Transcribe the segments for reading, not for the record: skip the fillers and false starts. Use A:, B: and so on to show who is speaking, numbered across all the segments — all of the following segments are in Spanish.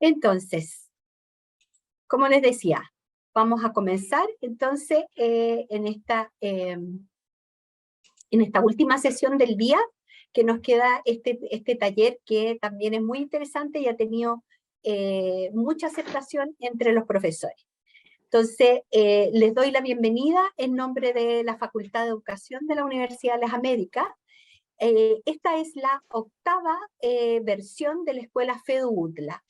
A: Entonces, como les decía, vamos a comenzar entonces en esta última sesión del día, que nos queda este taller que también es muy interesante y ha tenido mucha aceptación entre los profesores. Entonces, les doy la bienvenida en nombre de la Facultad de Educación de la Universidad de las Américas. Esta es la octava versión de la Escuela FEDU-UTLA.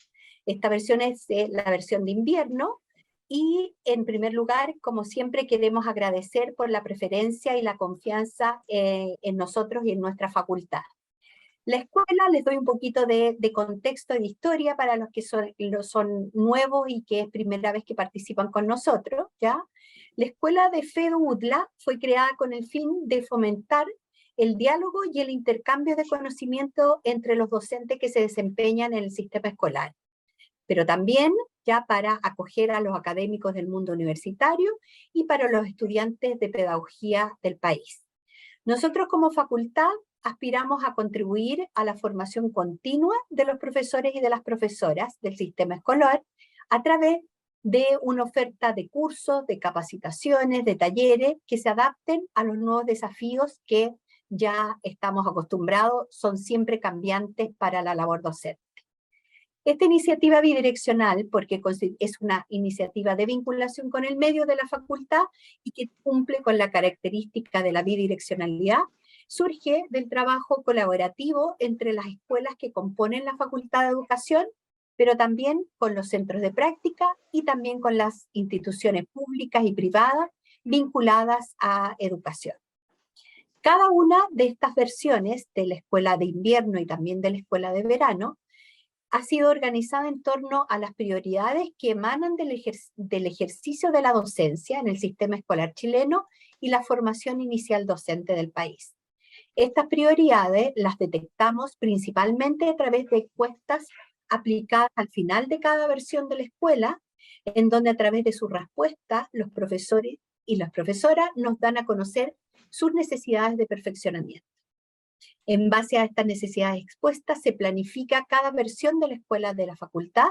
A: Esta versión es la versión de invierno, y en primer lugar, como siempre, queremos agradecer por la preferencia y la confianza en nosotros y en nuestra facultad. La escuela, les doy un poquito de contexto y de historia para los que son nuevos y que es primera vez que participan con nosotros, ¿ya? La escuela de FEDU-UTLA fue creada con el fin de fomentar el diálogo y el intercambio de conocimiento entre los docentes que se desempeñan en el sistema escolar, pero también ya para acoger a los académicos del mundo universitario y para los estudiantes de pedagogía del país. Nosotros como facultad aspiramos a contribuir a la formación continua de los profesores y de las profesoras del sistema escolar a través de una oferta de cursos, de capacitaciones, de talleres que se adapten a los nuevos desafíos que ya estamos acostumbrados, son siempre cambiantes para la labor docente. Esta iniciativa bidireccional, porque es una iniciativa de vinculación con el medio de la facultad y que cumple con la característica de la bidireccionalidad, surge del trabajo colaborativo entre las escuelas que componen la Facultad de Educación, pero también con los centros de práctica y también con las instituciones públicas y privadas vinculadas a educación. Cada una de estas versiones de la escuela de invierno y también de la escuela de verano ha sido organizada en torno a las prioridades que emanan del ejercicio de la docencia en el sistema escolar chileno y la formación inicial docente del país. Estas prioridades las detectamos principalmente a través de encuestas aplicadas al final de cada versión de la escuela, en donde a través de sus respuestas los profesores y las profesoras nos dan a conocer sus necesidades de perfeccionamiento. En base a estas necesidades expuestas, se planifica cada versión de la escuela de la facultad,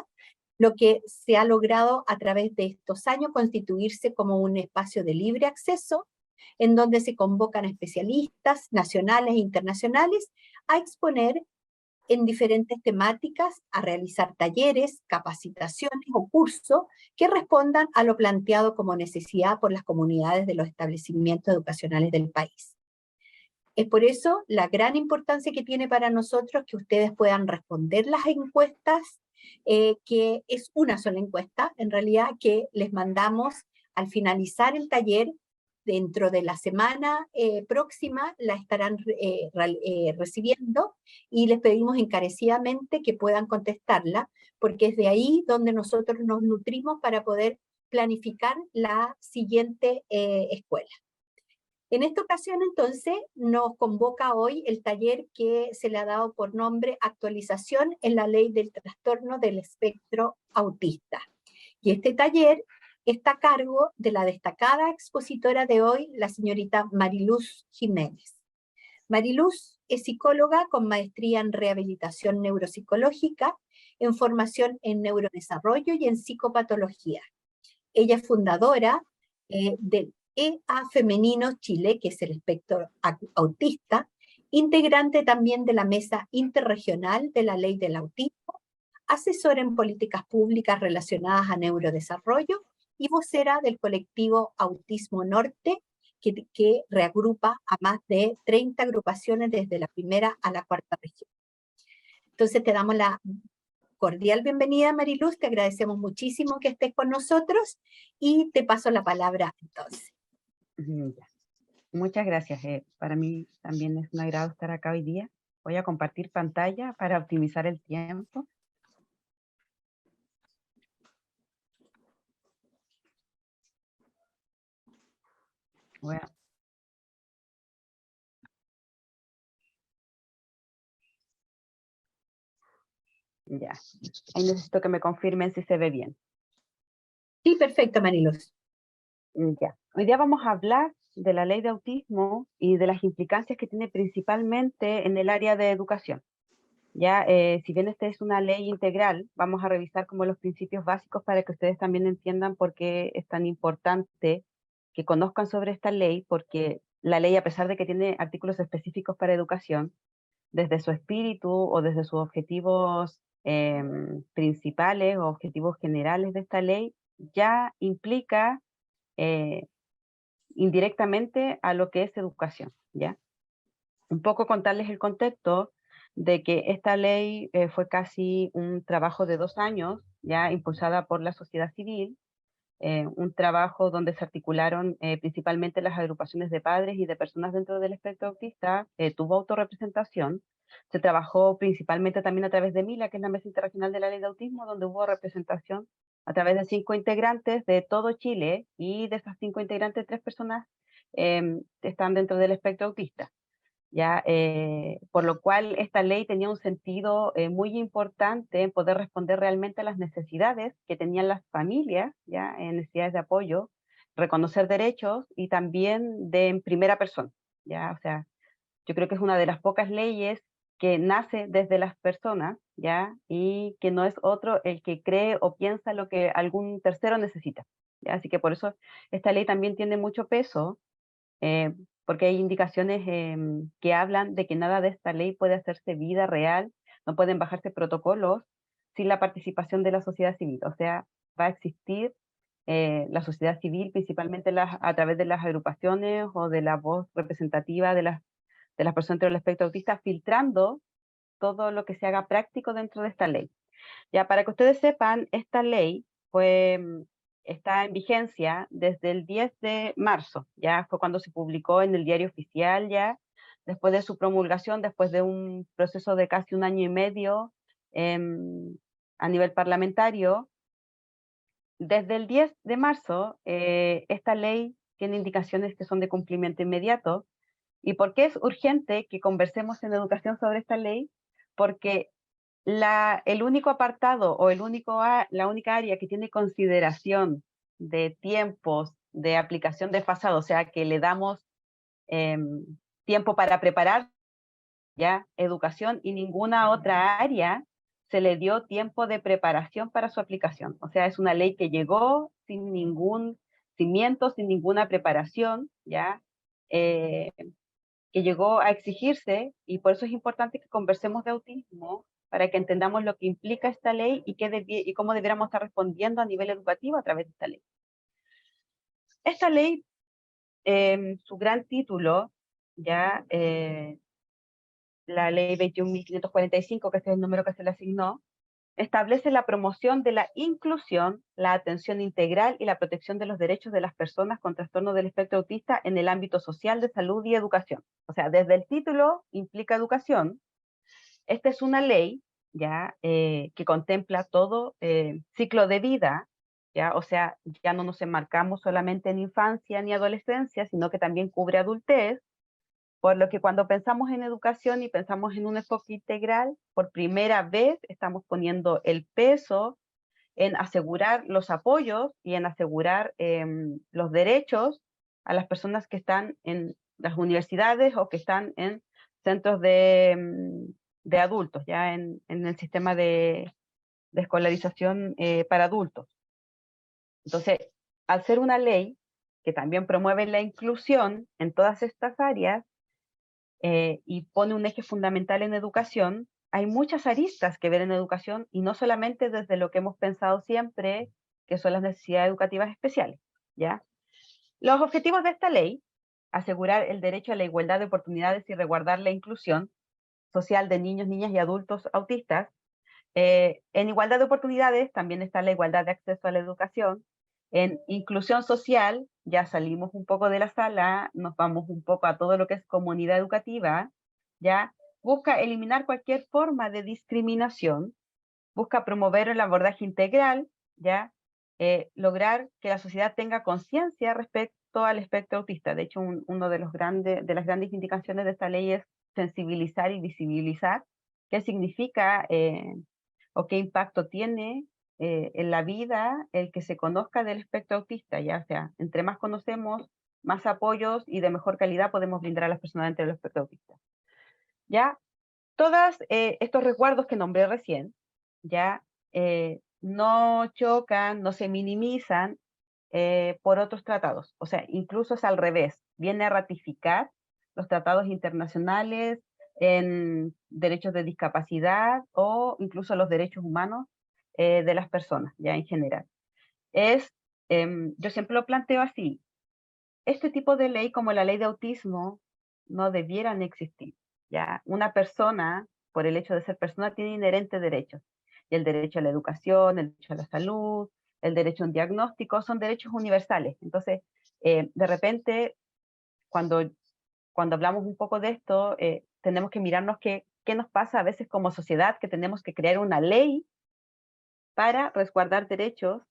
A: lo que se ha logrado a través de estos años constituirse como un espacio de libre acceso, en donde se convocan especialistas nacionales e internacionales a exponer en diferentes temáticas, a realizar talleres, capacitaciones o cursos que respondan a lo planteado como necesidad por las comunidades de los establecimientos educacionales del país. Es por eso la gran importancia que tiene para nosotros que ustedes puedan responder las encuestas, que es una sola encuesta, en realidad, que les mandamos al finalizar el taller. Dentro de la semana próxima la estarán recibiendo, y les pedimos encarecidamente que puedan contestarla, porque es de ahí donde nosotros nos nutrimos para poder planificar la siguiente escuela. En esta ocasión, entonces, nos convoca hoy el taller que se le ha dado por nombre Actualización en la Ley del Trastorno del Espectro Autista. Y este taller está a cargo de la destacada expositora de hoy, la señorita Mariluz Jiménez. Mariluz es psicóloga con maestría en rehabilitación neuropsicológica, en formación en neurodesarrollo y en psicopatología. Ella es fundadora del EA Femenino Chile, que es el espectro autista, integrante también de la Mesa Interregional de la Ley del Autismo, asesora en políticas públicas relacionadas a neurodesarrollo y vocera del colectivo Autismo Norte, que reagrupa a más de 30 agrupaciones desde la primera a la cuarta región. Entonces te damos la cordial bienvenida, Mariluz, te agradecemos muchísimo que estés con nosotros y te paso la palabra entonces.
B: Muchas gracias. Para mí también es un agrado estar acá hoy día. Voy a compartir pantalla para optimizar el tiempo. Ya, ahí necesito que me confirmen si se ve bien.
A: Sí, perfecto, Mariluz.
B: Ya, hoy día vamos a hablar de la ley de autismo y de las implicancias que tiene principalmente en el área de educación. Ya, si bien esta es una ley integral, vamos a revisar como los principios básicos para que ustedes también entiendan por qué es tan importante que conozcan sobre esta ley, porque la ley, a pesar de que tiene artículos específicos para educación, desde su espíritu o desde sus objetivos principales o objetivos generales de esta ley, ya implica eh, indirectamente a lo que es educación, ¿ya? Un poco contarles el contexto de que esta ley fue casi un trabajo de 2 años, ya impulsada por la sociedad civil, un trabajo donde se articularon principalmente las agrupaciones de padres y de personas dentro del espectro autista, tuvo autorrepresentación. Se trabajó principalmente también a través de MILA, que es la Mesa Interregional de la Ley de Autismo, donde hubo representación a través de 5 integrantes de todo Chile, y de esas 5 integrantes, 3 personas están dentro del espectro autista. ¿Ya? Por lo cual esta ley tenía un sentido muy importante en poder responder realmente a las necesidades que tenían las familias, ¿ya? En necesidades de apoyo, reconocer derechos y también de en primera persona, ¿ya? O sea, yo creo que es una de las pocas leyes que nace desde las personas, ¿ya? Y que no es otro el que cree o piensa lo que algún tercero necesita, ¿ya? Así que por eso esta ley también tiene mucho peso, eh, porque hay indicaciones que hablan de que nada de esta ley puede hacerse vida real, no pueden bajarse protocolos sin la participación de la sociedad civil. O sea, va a existir la sociedad civil principalmente a través de las agrupaciones o de la voz representativa de las personas del espectro autista, filtrando todo lo que se haga práctico dentro de esta ley. Ya, para que ustedes sepan, esta ley está en vigencia desde el 10 de marzo, ya fue cuando se publicó en el diario oficial, ya después de su promulgación, después de un proceso de casi 1 año y medio a nivel parlamentario. Desde el 10 de marzo, esta ley tiene indicaciones que son de cumplimiento inmediato. ¿Y por qué es urgente que conversemos en educación sobre esta ley? Porque el único apartado o la única área que tiene consideración de tiempos de aplicación desfasado, o sea, que le damos tiempo para preparar ya educación, y ninguna otra área se le dio tiempo de preparación para su aplicación. O sea, es una ley que llegó sin ningún cimiento, sin ninguna preparación, ya, que llegó a exigirse, y por eso es importante que conversemos de autismo, para que entendamos lo que implica esta ley y cómo debiéramos estar respondiendo a nivel educativo a través de esta ley. Esta ley, su gran título, ya, la ley 21.545, que es el número que se le asignó, establece la promoción de la inclusión, la atención integral y la protección de los derechos de las personas con trastorno del espectro autista en el ámbito social, de salud y educación. O sea, desde el título implica educación. Esta es una ley ya que contempla todo ciclo de vida, ya, o sea, ya no nos enmarcamos solamente en infancia ni adolescencia, sino que también cubre adultez. Por lo que cuando pensamos en educación y pensamos en un enfoque integral, por primera vez estamos poniendo el peso en asegurar los apoyos y en asegurar los derechos a las personas que están en las universidades o que están en centros de adultos, ya en el sistema de escolarización para adultos. Entonces, al ser una ley que también promueve la inclusión en todas estas áreas, y pone un eje fundamental en educación, hay muchas aristas que ver en educación, y no solamente desde lo que hemos pensado siempre, que son las necesidades educativas especiales, ¿ya? Los objetivos de esta ley: asegurar el derecho a la igualdad de oportunidades y resguardar la inclusión social de niños, niñas y adultos autistas. En igualdad de oportunidades también está la igualdad de acceso a la educación. En inclusión social, ya salimos un poco de la sala, nos vamos un poco a todo lo que es comunidad educativa, ya busca eliminar cualquier forma de discriminación, busca promover el abordaje integral, ya lograr que la sociedad tenga conciencia respecto al espectro autista. De hecho, uno de las grandes indicaciones de esta ley es sensibilizar y visibilizar qué significa o qué impacto tiene en la vida el que se conozca del espectro autista, ya sea, entre más conocemos, más apoyos y de mejor calidad podemos brindar a las personas dentro del espectro autista. Ya, Todos estos resguardos que nombré recién, ya no chocan, no se minimizan por otros tratados. O sea, incluso es al revés, viene a ratificar los tratados internacionales en derechos de discapacidad o incluso los derechos humanos de las personas, ya en general. Yo siempre lo planteo así, este tipo de ley como la ley de autismo no debieran existir, ¿ya? Una persona, por el hecho de ser persona, tiene inherentes derechos. Y el derecho a la educación, el derecho a la salud, el derecho a un diagnóstico, son derechos universales. Entonces, de repente, cuando, cuando hablamos un poco de esto, tenemos que mirarnos qué nos pasa a veces como sociedad, que tenemos que crear una ley para resguardar derechos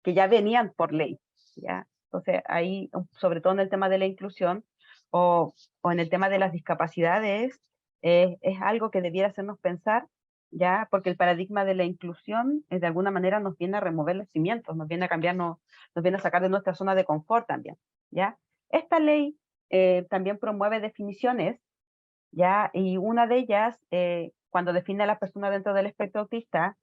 B: que ya venían por ley, ¿ya? Entonces, ahí, sobre todo en el tema de la inclusión o en el tema de las discapacidades, es algo que debiera hacernos pensar, ¿ya? Porque el paradigma de la inclusión, de alguna manera, nos viene a remover los cimientos, nos viene a cambiarnos, nos viene a sacar de nuestra zona de confort también, ¿ya? Esta ley también promueve definiciones, ¿ya? Y una de ellas, cuando define a las personas dentro del espectro autista,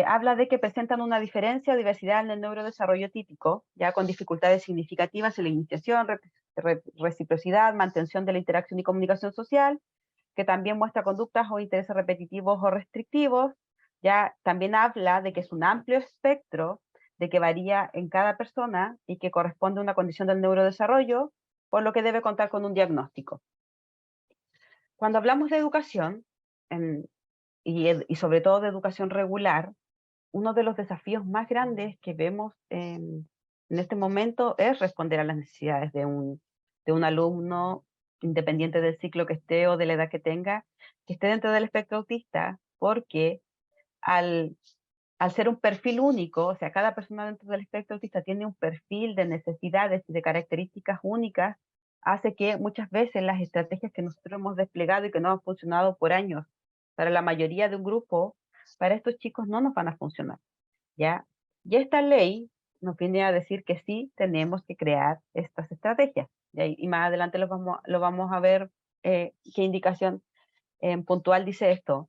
B: habla de que presentan una diferencia o diversidad en el neurodesarrollo típico, ya con dificultades significativas en la iniciación, reciprocidad, mantención de la interacción y comunicación social, que también muestra conductas o intereses repetitivos o restrictivos. Ya también habla de que es un amplio espectro, de que varía en cada persona y que corresponde a una condición del neurodesarrollo, por lo que debe contar con un diagnóstico. Cuando hablamos de educación, y sobre todo de educación regular, uno de los desafíos más grandes que vemos en este momento es responder a las necesidades de un alumno, independiente del ciclo que esté o de la edad que esté dentro del espectro autista, porque al, al ser un perfil único, o sea, cada persona dentro del espectro autista tiene un perfil de necesidades y de características únicas, hace que muchas veces las estrategias que nosotros hemos desplegado y que no han funcionado por años para la mayoría de un grupo, para estos chicos no nos van a funcionar, ¿ya? Y esta ley nos viene a decir que sí tenemos que crear estas estrategias, ¿ya? Y más adelante lo vamos a ver qué indicación puntual dice esto.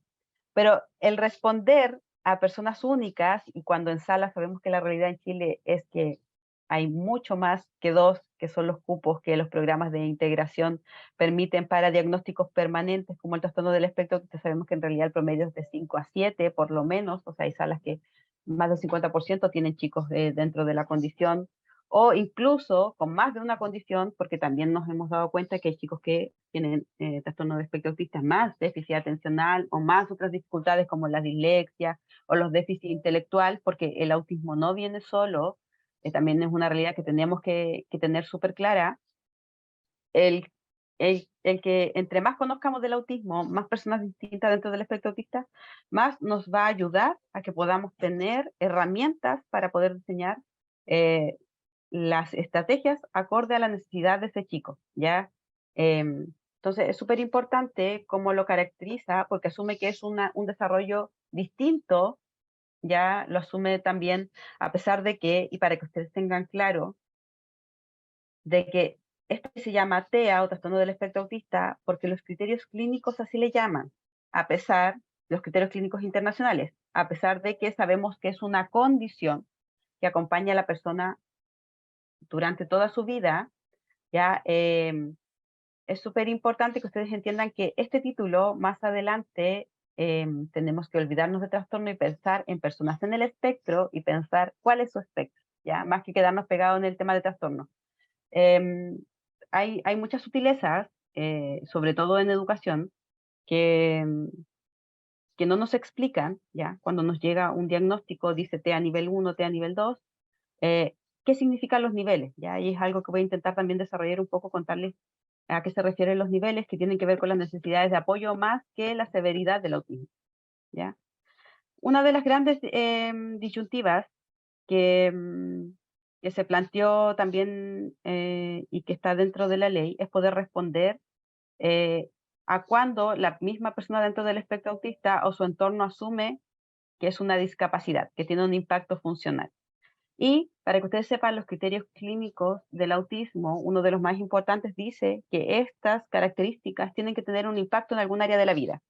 B: Pero el responder a personas únicas, y cuando en sala sabemos que la realidad en Chile es que hay mucho más que dos, que son los cupos que los programas de integración permiten para diagnósticos permanentes, como el trastorno del espectro, que sabemos que en realidad el promedio es de 5 a 7, por lo menos, o sea, hay salas que más del 50% tienen chicos dentro de la condición, o incluso con más de una condición, porque también nos hemos dado cuenta que hay chicos que tienen trastorno de espectro autista más déficit atencional o más otras dificultades como la dislexia o los déficits intelectual, porque el autismo no viene solo, también es una realidad que tenemos que tener súper clara. El, el que entre más conozcamos del autismo, más personas distintas dentro del espectro autista, más nos va a ayudar a que podamos tener herramientas para poder diseñar eh, las estrategias acorde a la necesidad de ese chico, ¿ya? Entonces, es súper importante cómo lo caracteriza, porque asume que es un desarrollo distinto, ya lo asume también, a pesar de que, y para que ustedes tengan claro, de que este se llama TEA o trastorno del espectro autista, porque los criterios clínicos así le llaman, a pesar, los criterios clínicos internacionales, a pesar de que sabemos que es una condición que acompaña a la persona durante toda su vida, ya es súper importante que ustedes entiendan que este título más adelante tenemos que olvidarnos de trastorno y pensar en personas en el espectro y pensar cuál es su espectro, ya más que quedarnos pegados en el tema de trastorno. Hay muchas sutilezas, sobre todo en educación, que, que no nos explican, ya cuando nos llega un diagnóstico, dice T a nivel 1, T a nivel 2, qué significan los niveles, ¿ya? Y es algo que voy a intentar también desarrollar un poco, contarles a qué se refieren los niveles, que tienen que ver con las necesidades de apoyo más que la severidad del autismo, ¿ya? Una de las grandes disyuntivas que, que se planteó también y que está dentro de la ley es poder responder eh, a cuando la misma persona dentro del espectro autista o su entorno asume que es una discapacidad, que tiene un impacto funcional. Y para que ustedes sepan los criterios clínicos del autismo, uno de los más importantes dice que estas características tienen que tener un impacto en algún área de la vida.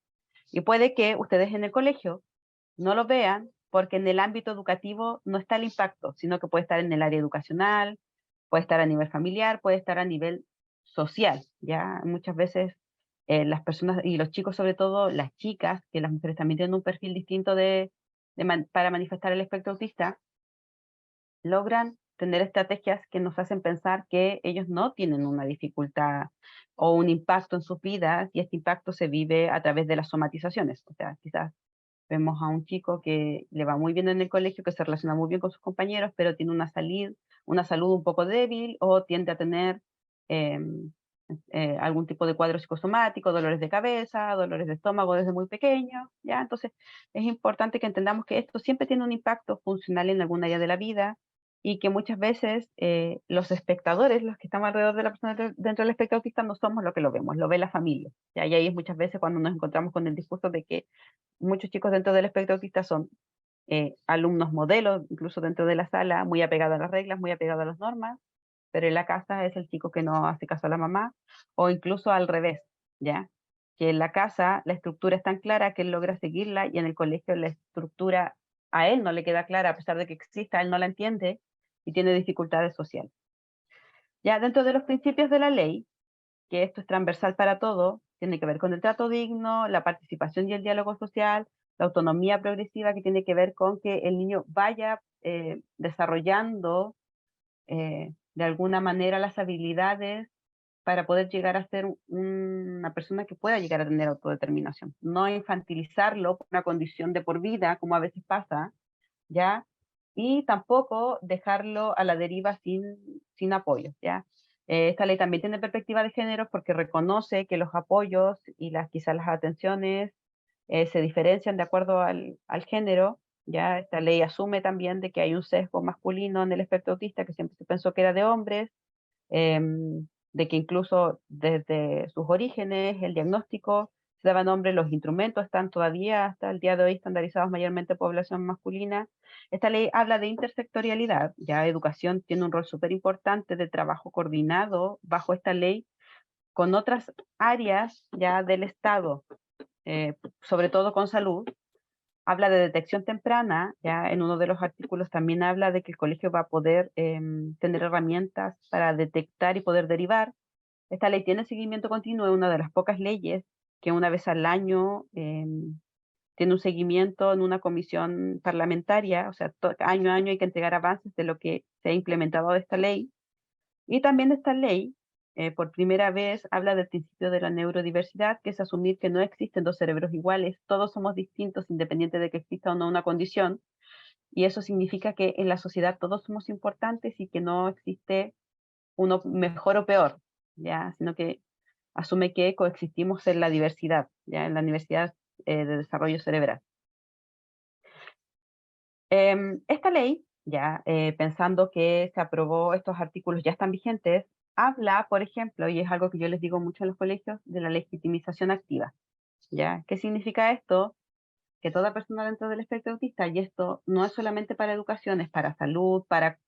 B: Y puede que ustedes en el colegio no lo vean porque en el ámbito educativo no está el impacto, sino que puede estar en el área educacional, puede estar a nivel familiar, puede estar a nivel social, ¿ya? Muchas veces las personas, y los chicos sobre todo, las chicas, que las mujeres también tienen un perfil distinto para manifestar el espectro autista, logran tener estrategias que nos hacen pensar que ellos no tienen una dificultad o un impacto en sus vidas, y este impacto se vive a través de las somatizaciones. O sea, quizás vemos a un chico que le va muy bien en el colegio, que se relaciona muy bien con sus compañeros, pero tiene una salud un poco débil, o tiende a tener algún tipo de cuadro psicosomático, dolores de cabeza, dolores de estómago desde muy pequeño, ¿ya? Entonces, es importante que entendamos que esto siempre tiene un impacto funcional en algún área de la vida, y que muchas veces los espectadores, los que estamos alrededor de la persona dentro del espectro autista, no somos lo que lo vemos, lo ve la familia, ¿ya? Y ahí es muchas veces cuando nos encontramos con el discurso de que muchos chicos dentro del espectro autista son alumnos modelos, incluso dentro de la sala, muy apegados a las reglas, muy apegados a las normas, pero en la casa es el chico que no hace caso a la mamá, o incluso al revés, ¿ya? Que en la casa la estructura es tan clara que él logra seguirla, y en el colegio la estructura a él no le queda clara, a pesar de que exista, él no la entiende y tiene dificultades sociales. Ya dentro de los principios de la ley, que esto es transversal para todo, tiene que ver con el trato digno, la participación y el diálogo social, la autonomía progresiva, que tiene que ver con que el niño vaya desarrollando de alguna manera las habilidades para poder llegar a ser una persona que pueda llegar a tener autodeterminación. No infantilizarlo por una condición de por vida, como a veces pasa, ¿ya? Y tampoco dejarlo a la deriva sin apoyo, ¿ya? Esta ley también tiene perspectiva de género porque reconoce que los apoyos y quizás las atenciones se diferencian de acuerdo al género, ¿ya? Esta ley asume también de que hay un sesgo masculino en el espectro autista que siempre se pensó que era de hombres, de que incluso desde sus orígenes el diagnóstico se daba nombre, los instrumentos están todavía hasta el día de hoy estandarizados mayormente en población masculina. Esta ley habla de intersectorialidad, ya educación tiene un rol súper importante de trabajo coordinado bajo esta ley con otras áreas ya del Estado, sobre todo con salud. Habla de detección temprana, ya en uno de los artículos también habla de que el colegio va a poder tener herramientas para detectar y poder derivar. Esta ley tiene seguimiento continuo, es una de las pocas leyes que una vez al año tiene un seguimiento en una comisión parlamentaria, o sea, año a año hay que entregar avances de lo que se ha implementado de esta ley. Y también esta ley, por primera vez, habla del principio de la neurodiversidad, que es asumir que no existen dos cerebros iguales, todos somos distintos independiente de que exista o no una condición, y eso significa que en la sociedad todos somos importantes y que no existe uno mejor o peor, ¿ya? Sino que asume que coexistimos en la diversidad, ¿ya? En la diversidad de desarrollo cerebral. Esta ley, ya pensando que se aprobó, estos artículos ya están vigentes, habla, por ejemplo, y es algo que yo les digo mucho en los colegios, de la legitimización activa, ¿ya? ¿Qué significa esto? Que toda persona dentro del espectro autista, y esto no es solamente para educación, es para salud, para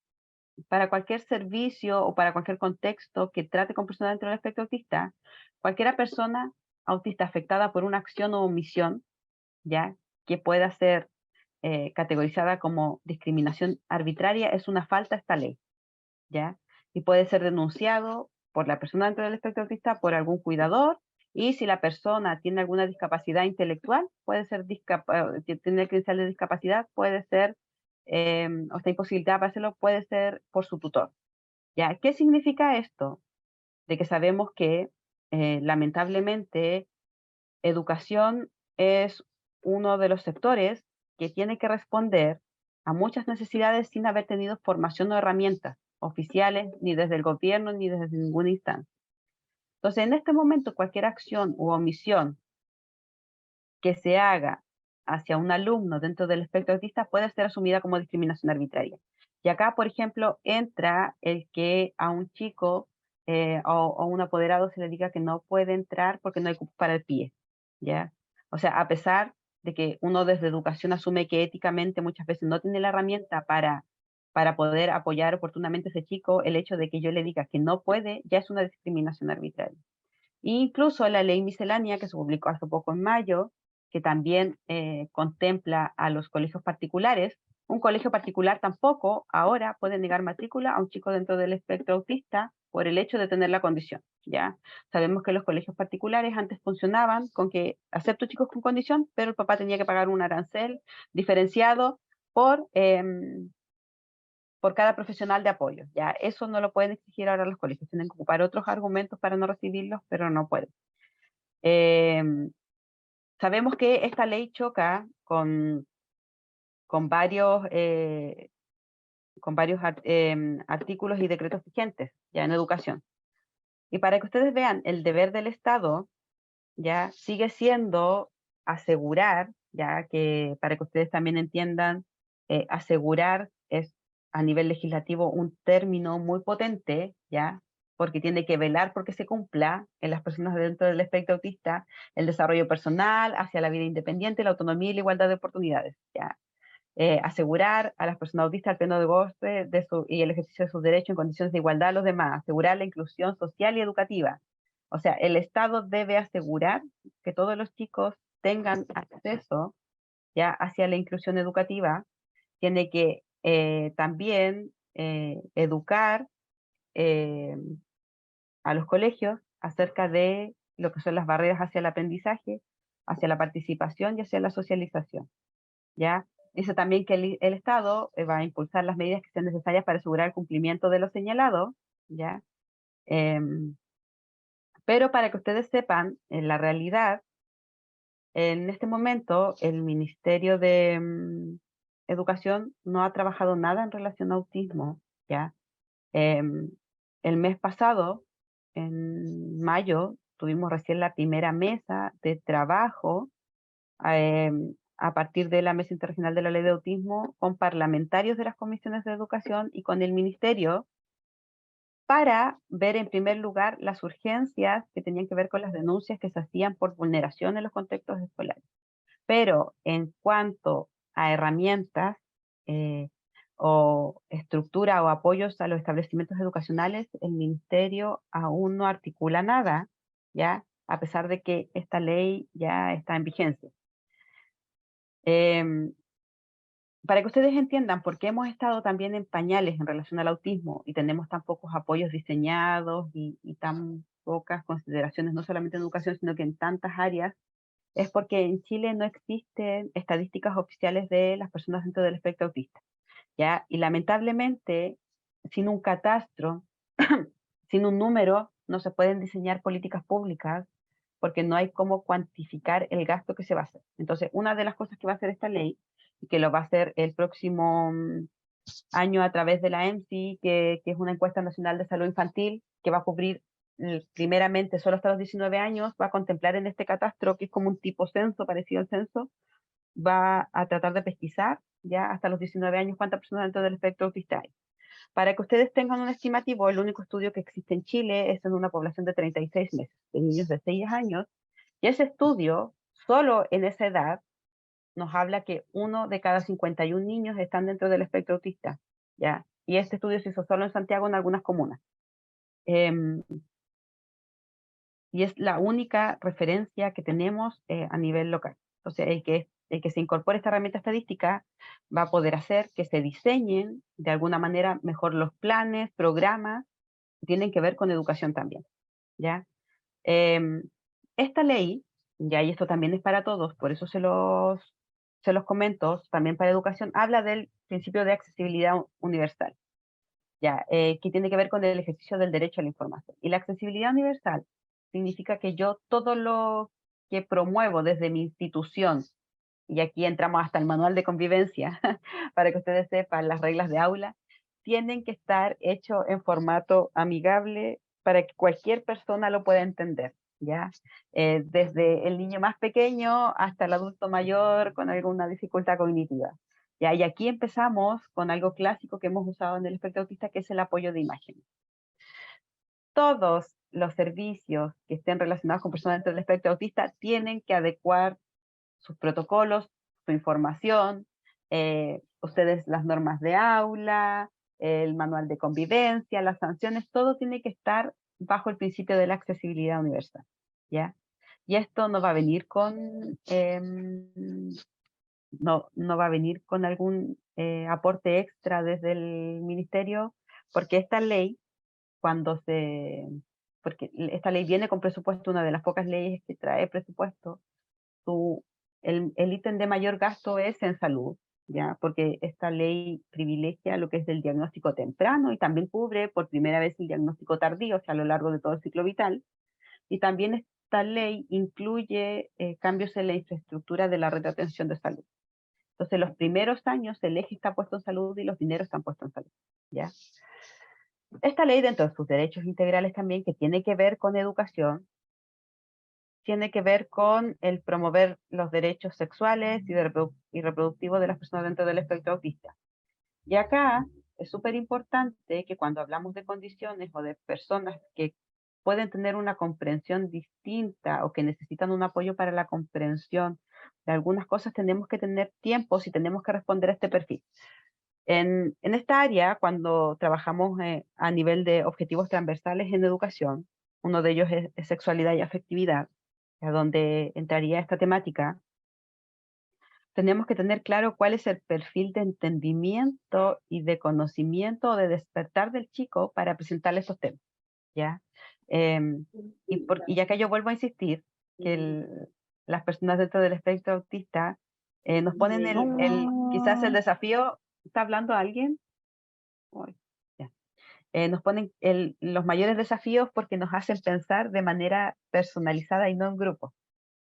B: cualquier servicio o para cualquier contexto que trate con personas dentro del espectro autista, cualquier persona autista afectada por una acción o omisión, ¿ya? Que pueda ser categorizada como discriminación arbitraria, es una falta a esta ley, ¿ya? Y puede ser denunciado por la persona dentro del espectro autista por algún cuidador, y si la persona tiene alguna discapacidad intelectual, puede ser tiene credencial de discapacidad, puede ser, o está imposibilitada para hacerlo, puede ser por su tutor, ¿ya? ¿Qué significa esto? De que sabemos que lamentablemente educación es uno de los sectores que tiene que responder a muchas necesidades sin haber tenido formación o herramientas oficiales, ni desde el gobierno, ni desde ninguna instancia. Entonces, en este momento, cualquier acción u omisión que se haga hacia un alumno dentro del espectro autista puede ser asumida como discriminación arbitraria. Y acá, por ejemplo, entra el que a un chico o un apoderado se le diga que no puede entrar porque no hay cupo para el pie, ¿ya? O sea, a pesar de que uno desde educación asume que éticamente muchas veces no tiene la herramienta para poder apoyar oportunamente a ese chico, el hecho de que yo le diga que no puede ya es una discriminación arbitraria. E incluso la ley miscelánea que se publicó hace poco en mayo, que también contempla a los colegios particulares. Un colegio particular tampoco ahora puede negar matrícula a un chico dentro del espectro autista por el hecho de tener la condición, ¿ya? Sabemos que los colegios particulares antes funcionaban con que acepto chicos con condición, pero el papá tenía que pagar un arancel diferenciado por cada profesional de apoyo, ¿ya? Eso no lo pueden exigir ahora los colegios, tienen que ocupar otros argumentos para no recibirlos, pero no pueden. Sabemos que esta ley choca con varios artículos y decretos vigentes ya en educación. Y para que ustedes vean, el deber del Estado ya sigue siendo asegurar, ya que para que ustedes también entiendan, asegurar es a nivel legislativo un término muy potente, ya, porque tiene que velar porque se cumpla en las personas dentro del espectro autista el desarrollo personal hacia la vida independiente, la autonomía y la igualdad de oportunidades, ya. Asegurar a las personas autistas el pleno de goce y el ejercicio de sus derechos en condiciones de igualdad a los demás, asegurar la inclusión social y educativa. O sea, el Estado debe asegurar que todos los chicos tengan acceso ya hacia la inclusión educativa, tiene que también educar a los colegios acerca de lo que son las barreras hacia el aprendizaje, hacia la participación y hacia la socialización, ¿ya? Dice también que el Estado va a impulsar las medidas que sean necesarias para asegurar el cumplimiento de lo señalado, ¿ya? Pero para que ustedes sepan, en la realidad, en este momento, el Ministerio de Educación no ha trabajado nada en relación a autismo, ¿ya? El mes pasado, en mayo, tuvimos recién la primera mesa de trabajo a partir de la Mesa Interregional de la Ley de Autismo con parlamentarios de las comisiones de educación y con el ministerio para ver en primer lugar las urgencias que tenían que ver con las denuncias que se hacían por vulneración en los contextos escolares. Pero en cuanto a herramientas o estructura o apoyos a los establecimientos educacionales, el ministerio aún no articula nada, ¿ya? A pesar de que esta ley ya está en vigencia. Para que ustedes entiendan por qué hemos estado también en pañales en relación al autismo y tenemos tan pocos apoyos diseñados y tan pocas consideraciones, no solamente en educación, sino que en tantas áreas, es porque en Chile no existen estadísticas oficiales de las personas dentro del espectro autista, ¿ya? Y lamentablemente, sin un catastro, sin un número, no se pueden diseñar políticas públicas porque no hay cómo cuantificar el gasto que se va a hacer. Entonces, una de las cosas que va a hacer esta ley, y que lo va a hacer el próximo año a través de la EMSI, que es una encuesta nacional de salud infantil, que va a cubrir primeramente solo hasta los 19 años, va a contemplar en este catastro, que es como un tipo censo, parecido al censo, va a tratar de pesquisar ya hasta los 19 años cuántas personas dentro del espectro autista hay. Para que ustedes tengan un estimativo, el único estudio que existe en Chile es en una población de 36 meses, de niños de 6 años, y ese estudio, solo en esa edad, nos habla que 1 de cada 51 niños están dentro del espectro autista, ¿ya? Y este estudio se hizo solo en Santiago, en algunas comunas. Y es la única referencia que tenemos a nivel local. Entonces, el que se incorpore esta herramienta estadística va a poder hacer que se diseñen de alguna manera mejor los planes, programas, que tienen que ver con educación también, ¿ya? Esta ley, ya, y esto también es para todos, por eso se los comento, también para educación, habla del principio de accesibilidad universal, ya, que tiene que ver con el ejercicio del derecho a la información. Y la accesibilidad universal significa que yo todo lo que promuevo desde mi institución, y aquí entramos hasta el manual de convivencia, para que ustedes sepan las reglas de aula, tienen que estar hechos en formato amigable para que cualquier persona lo pueda entender, ¿ya? Desde el niño más pequeño hasta el adulto mayor con alguna dificultad cognitiva. ¿Ya? Y aquí empezamos con algo clásico que hemos usado en el espectro autista, que es el apoyo de imagen. Todos los servicios que estén relacionados con personas dentro del espectro autista tienen que adecuar sus protocolos, su información, ustedes las normas de aula, el manual de convivencia, las sanciones, todo tiene que estar bajo el principio de la accesibilidad universal, ¿ya? Y esto no va a venir con, no va a venir con algún aporte extra desde el ministerio, porque esta ley, porque esta ley viene con presupuesto, una de las pocas leyes que trae presupuesto, el ítem de mayor gasto es en salud, ¿ya? Porque esta ley privilegia lo que es del diagnóstico temprano y también cubre por primera vez el diagnóstico tardío, o sea, a lo largo de todo el ciclo vital. Y también esta ley incluye cambios en la infraestructura de la red de atención de salud. Entonces, los primeros años el eje está puesto en salud y los dineros están puestos en salud, ¿ya? Esta ley, dentro de sus derechos integrales también, que tiene que ver con educación, tiene que ver con el promover los derechos sexuales y reproductivos de las personas dentro del espectro autista. Y acá es súper importante que cuando hablamos de condiciones o de personas que pueden tener una comprensión distinta o que necesitan un apoyo para la comprensión de algunas cosas, tenemos que tener tiempos y tenemos que responder a este perfil. En esta área, cuando trabajamos a nivel de objetivos transversales en educación, uno de ellos es sexualidad y afectividad, a donde entraría esta temática, tenemos que tener claro cuál es el perfil de entendimiento y de conocimiento o de despertar del chico para presentarle estos temas, ¿ya? Y ya que yo vuelvo a insistir que las personas dentro del espectro autista nos ponen quizás el desafío. ¿Está hablando alguien? Uy, ya. Nos ponen los mayores desafíos porque nos hacen pensar de manera personalizada y no en grupo,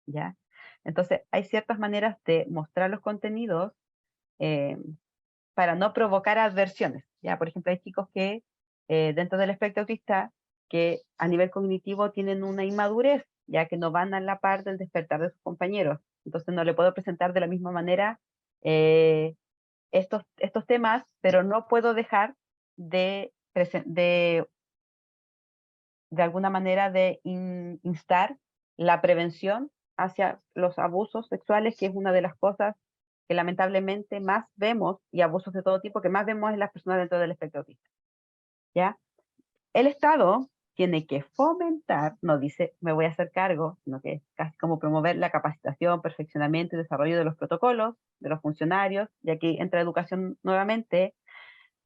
B: ¿ya? Entonces, hay ciertas maneras de mostrar los contenidos eh, para no provocar adversiones, ¿ya? Por ejemplo, hay chicos que dentro del espectro autista que a nivel cognitivo tienen una inmadurez, ya que no van a la par del despertar de sus compañeros. Entonces, no le puedo presentar de la misma manera eh, estos temas, pero no puedo dejar de, de alguna manera de instar la prevención hacia los abusos sexuales, que es una de las cosas que lamentablemente más vemos, y abusos de todo tipo que más vemos en las personas dentro del espectro autista, ¿ya? El Estado tiene que fomentar, no dice me voy a hacer cargo, sino que es casi como promover la capacitación, perfeccionamiento y desarrollo de los protocolos, de los funcionarios, y aquí entra educación nuevamente.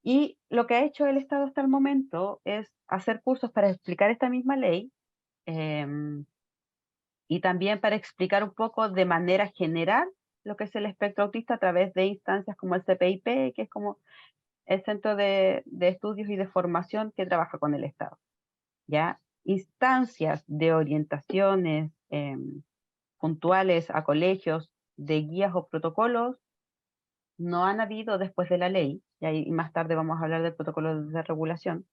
B: Y lo que ha hecho el Estado hasta el momento es hacer cursos para explicar esta misma ley, em, y también para explicar un poco de manera general lo que es el espectro autista a través de instancias como el CPIP, que es como el Centro de Estudios y de Formación que trabaja con el Estado, ¿ya? Instancias de orientaciones puntuales a colegios de guías o protocolos no han habido después de la ley, y más tarde vamos a hablar del protocolo de regulación.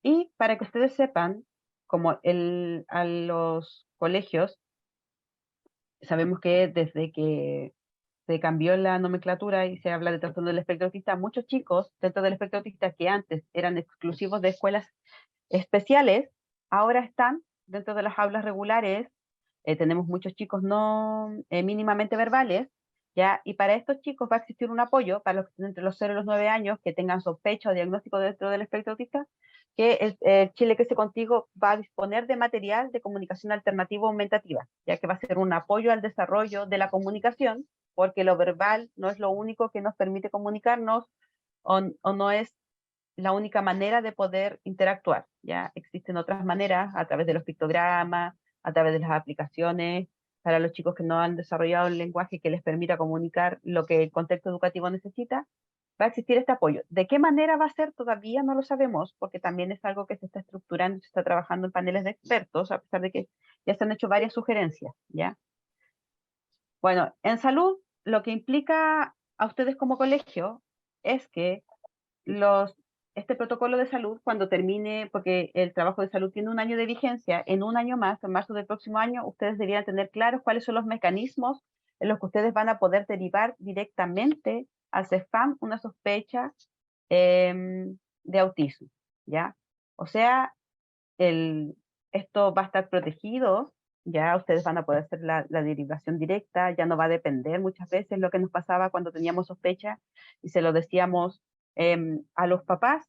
B: Y para que ustedes sepan, como a los colegios, sabemos que desde que se cambió la nomenclatura y se habla de trastorno del espectro autista, muchos chicos dentro del espectro autista que antes eran exclusivos de escuelas especiales, ahora están dentro de las aulas regulares. Tenemos muchos chicos no mínimamente verbales, ¿ya? Y para estos chicos va a existir un apoyo para los que estén entre los 0 y los 9 años que tengan sospecha o diagnóstico dentro del espectro autista, que el Chile Crece Contigo va a disponer de material de comunicación alternativa aumentativa, ya que va a ser un apoyo al desarrollo de la comunicación, porque lo verbal no es lo único que nos permite comunicarnos o no es la única manera de poder interactuar. Ya existen otras maneras a través de los pictogramas, a través de las aplicaciones, para los chicos que no han desarrollado el lenguaje que les permita comunicar lo que el contexto educativo necesita. Va a existir este apoyo. ¿De qué manera va a ser? Todavía no lo sabemos, porque también es algo que se está estructurando, se está trabajando en paneles de expertos, a pesar de que ya se han hecho varias sugerencias, ¿ya? Bueno, en salud, lo que implica a ustedes como colegio es que este protocolo de salud, cuando termine, porque el trabajo de salud tiene un año de vigencia, en un año más, en marzo del próximo año, ustedes deberían tener claros cuáles son los mecanismos en los que ustedes van a poder derivar directamente al CEFAM una sospecha de autismo, ¿ya? O sea, esto va a estar protegido, ya ustedes van a poder hacer la derivación directa, ya no va a depender muchas veces lo que nos pasaba cuando teníamos sospecha y se lo decíamos a los papás,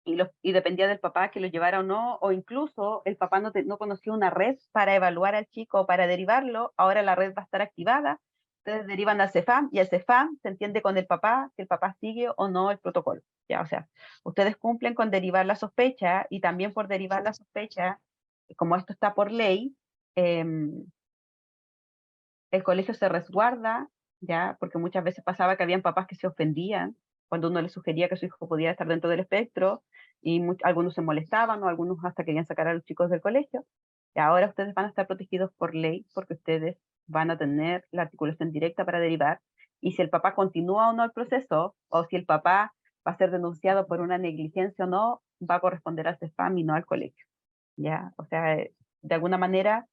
B: y dependía del papá que lo llevara o no, o incluso el papá no conocía una red para evaluar al chico o para derivarlo, ahora la red va a estar activada, ustedes derivan al CEFAM y el CEFAM se entiende con el papá, si el papá sigue o no el protocolo. Ya, o sea, ustedes cumplen con derivar la sospecha y también por derivar la sospecha, como esto está por ley, el colegio se resguarda, ya, porque muchas veces pasaba que habían papás que se ofendían cuando uno les sugería que su hijo podía estar dentro del espectro, y algunos se molestaban o algunos hasta querían sacar a los chicos del colegio. Y ahora ustedes van a estar protegidos por ley porque ustedes van a tener la articulación directa para derivar, y si el papá continúa o no el proceso, o si el papá va a ser denunciado por una negligencia o no, va a corresponder al CEFAM y no al colegio. ¿Ya? O sea, de alguna manera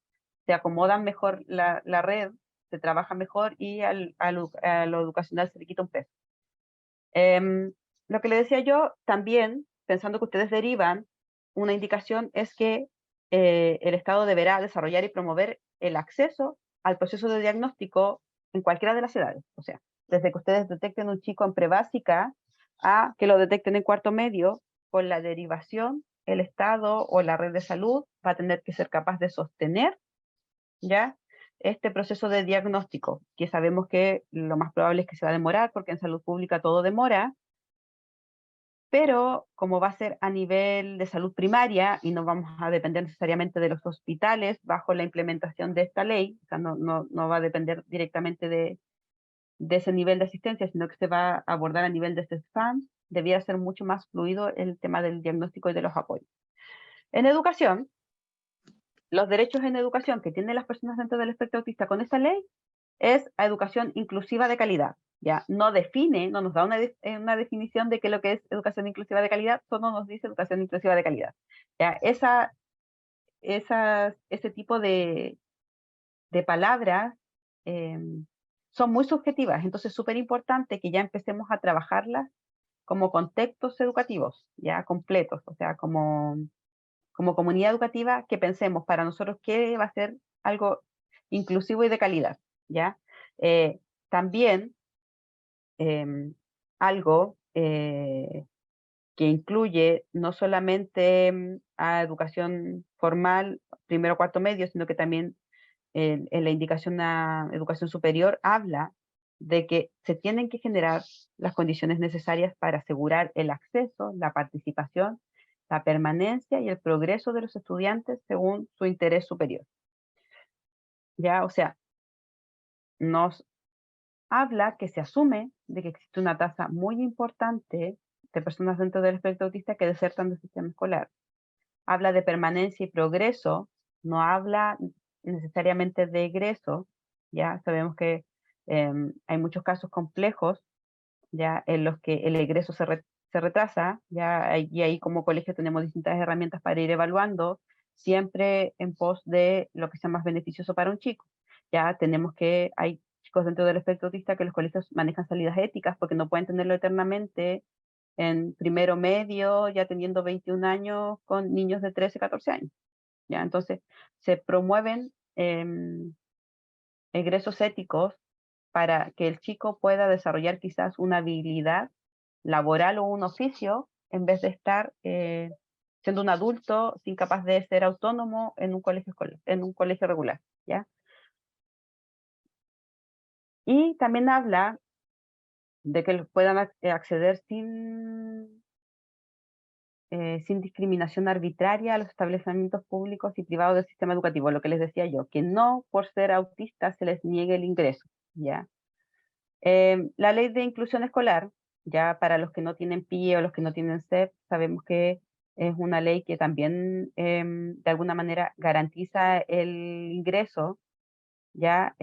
B: se acomodan mejor la red, se trabaja mejor y a lo educacional se le quita un peso. Lo que le decía yo, también, pensando que ustedes derivan, una indicación es que el Estado deberá desarrollar y promover el acceso al proceso de diagnóstico en cualquiera de las edades. O sea, desde que ustedes detecten un chico en prebásica a que lo detecten en cuarto medio, con la derivación, el Estado o la red de salud va a tener que ser capaz de sostener, ¿ya?, este proceso de diagnóstico, que sabemos que lo más probable es que se va a demorar, porque en salud pública todo demora, pero como va a ser a nivel de salud primaria y no vamos a depender necesariamente de los hospitales bajo la implementación de esta ley, o sea, no va a depender directamente de ese nivel de asistencia, sino que se va a abordar a nivel de CESFAM, debiera ser mucho más fluido el tema del diagnóstico y de los apoyos. En educación, los derechos en educación que tienen las personas dentro del espectro autista con esta ley es a educación inclusiva de calidad. Ya no define, no nos da una definición de qué es lo que es educación inclusiva de calidad, solo nos dice educación inclusiva de calidad. Ya, ese tipo de palabras son muy subjetivas, entonces es súper importante que ya empecemos a trabajarlas como contextos educativos, ya completos, o sea, como comunidad educativa, que pensemos para nosotros qué va a ser algo inclusivo y de calidad, ¿ya? También algo que incluye no solamente a educación formal, primero cuarto medio, sino que también en la indicación a educación superior habla de que se tienen que generar las condiciones necesarias para asegurar el acceso, la participación, la permanencia y el progreso de los estudiantes según su interés superior. Ya, o sea, nos habla que se asume de que existe una tasa muy importante de personas dentro del espectro autista que desertan del sistema escolar. Habla de permanencia y progreso, no habla necesariamente de egreso. Ya sabemos que hay muchos casos complejos ya en los que el egreso se retrasa, y ahí como colegio tenemos distintas herramientas para ir evaluando, siempre en pos de lo que sea más beneficioso para un chico. Ya tenemos que, hay chicos dentro del espectro autista que los colegios manejan salidas éticas porque no pueden tenerlo eternamente en primero medio, ya teniendo 21 años con niños de 13, 14 años. ¿Ya? Entonces, se promueven egresos éticos para que el chico pueda desarrollar quizás una habilidad laboral o un oficio en vez de estar siendo un adulto sin capaz de ser autónomo en un colegio escolar, en un colegio regular, ¿ya? Y también habla de que puedan acceder sin discriminación arbitraria a los establecimientos públicos y privados del sistema educativo, lo que les decía yo, que no por ser autistas se les niegue el ingreso, ¿ya? La ley de inclusión escolar, ya para los que no tienen PIE o los que no tienen SEP, sabemos que es una ley que también de alguna manera garantiza el ingreso ya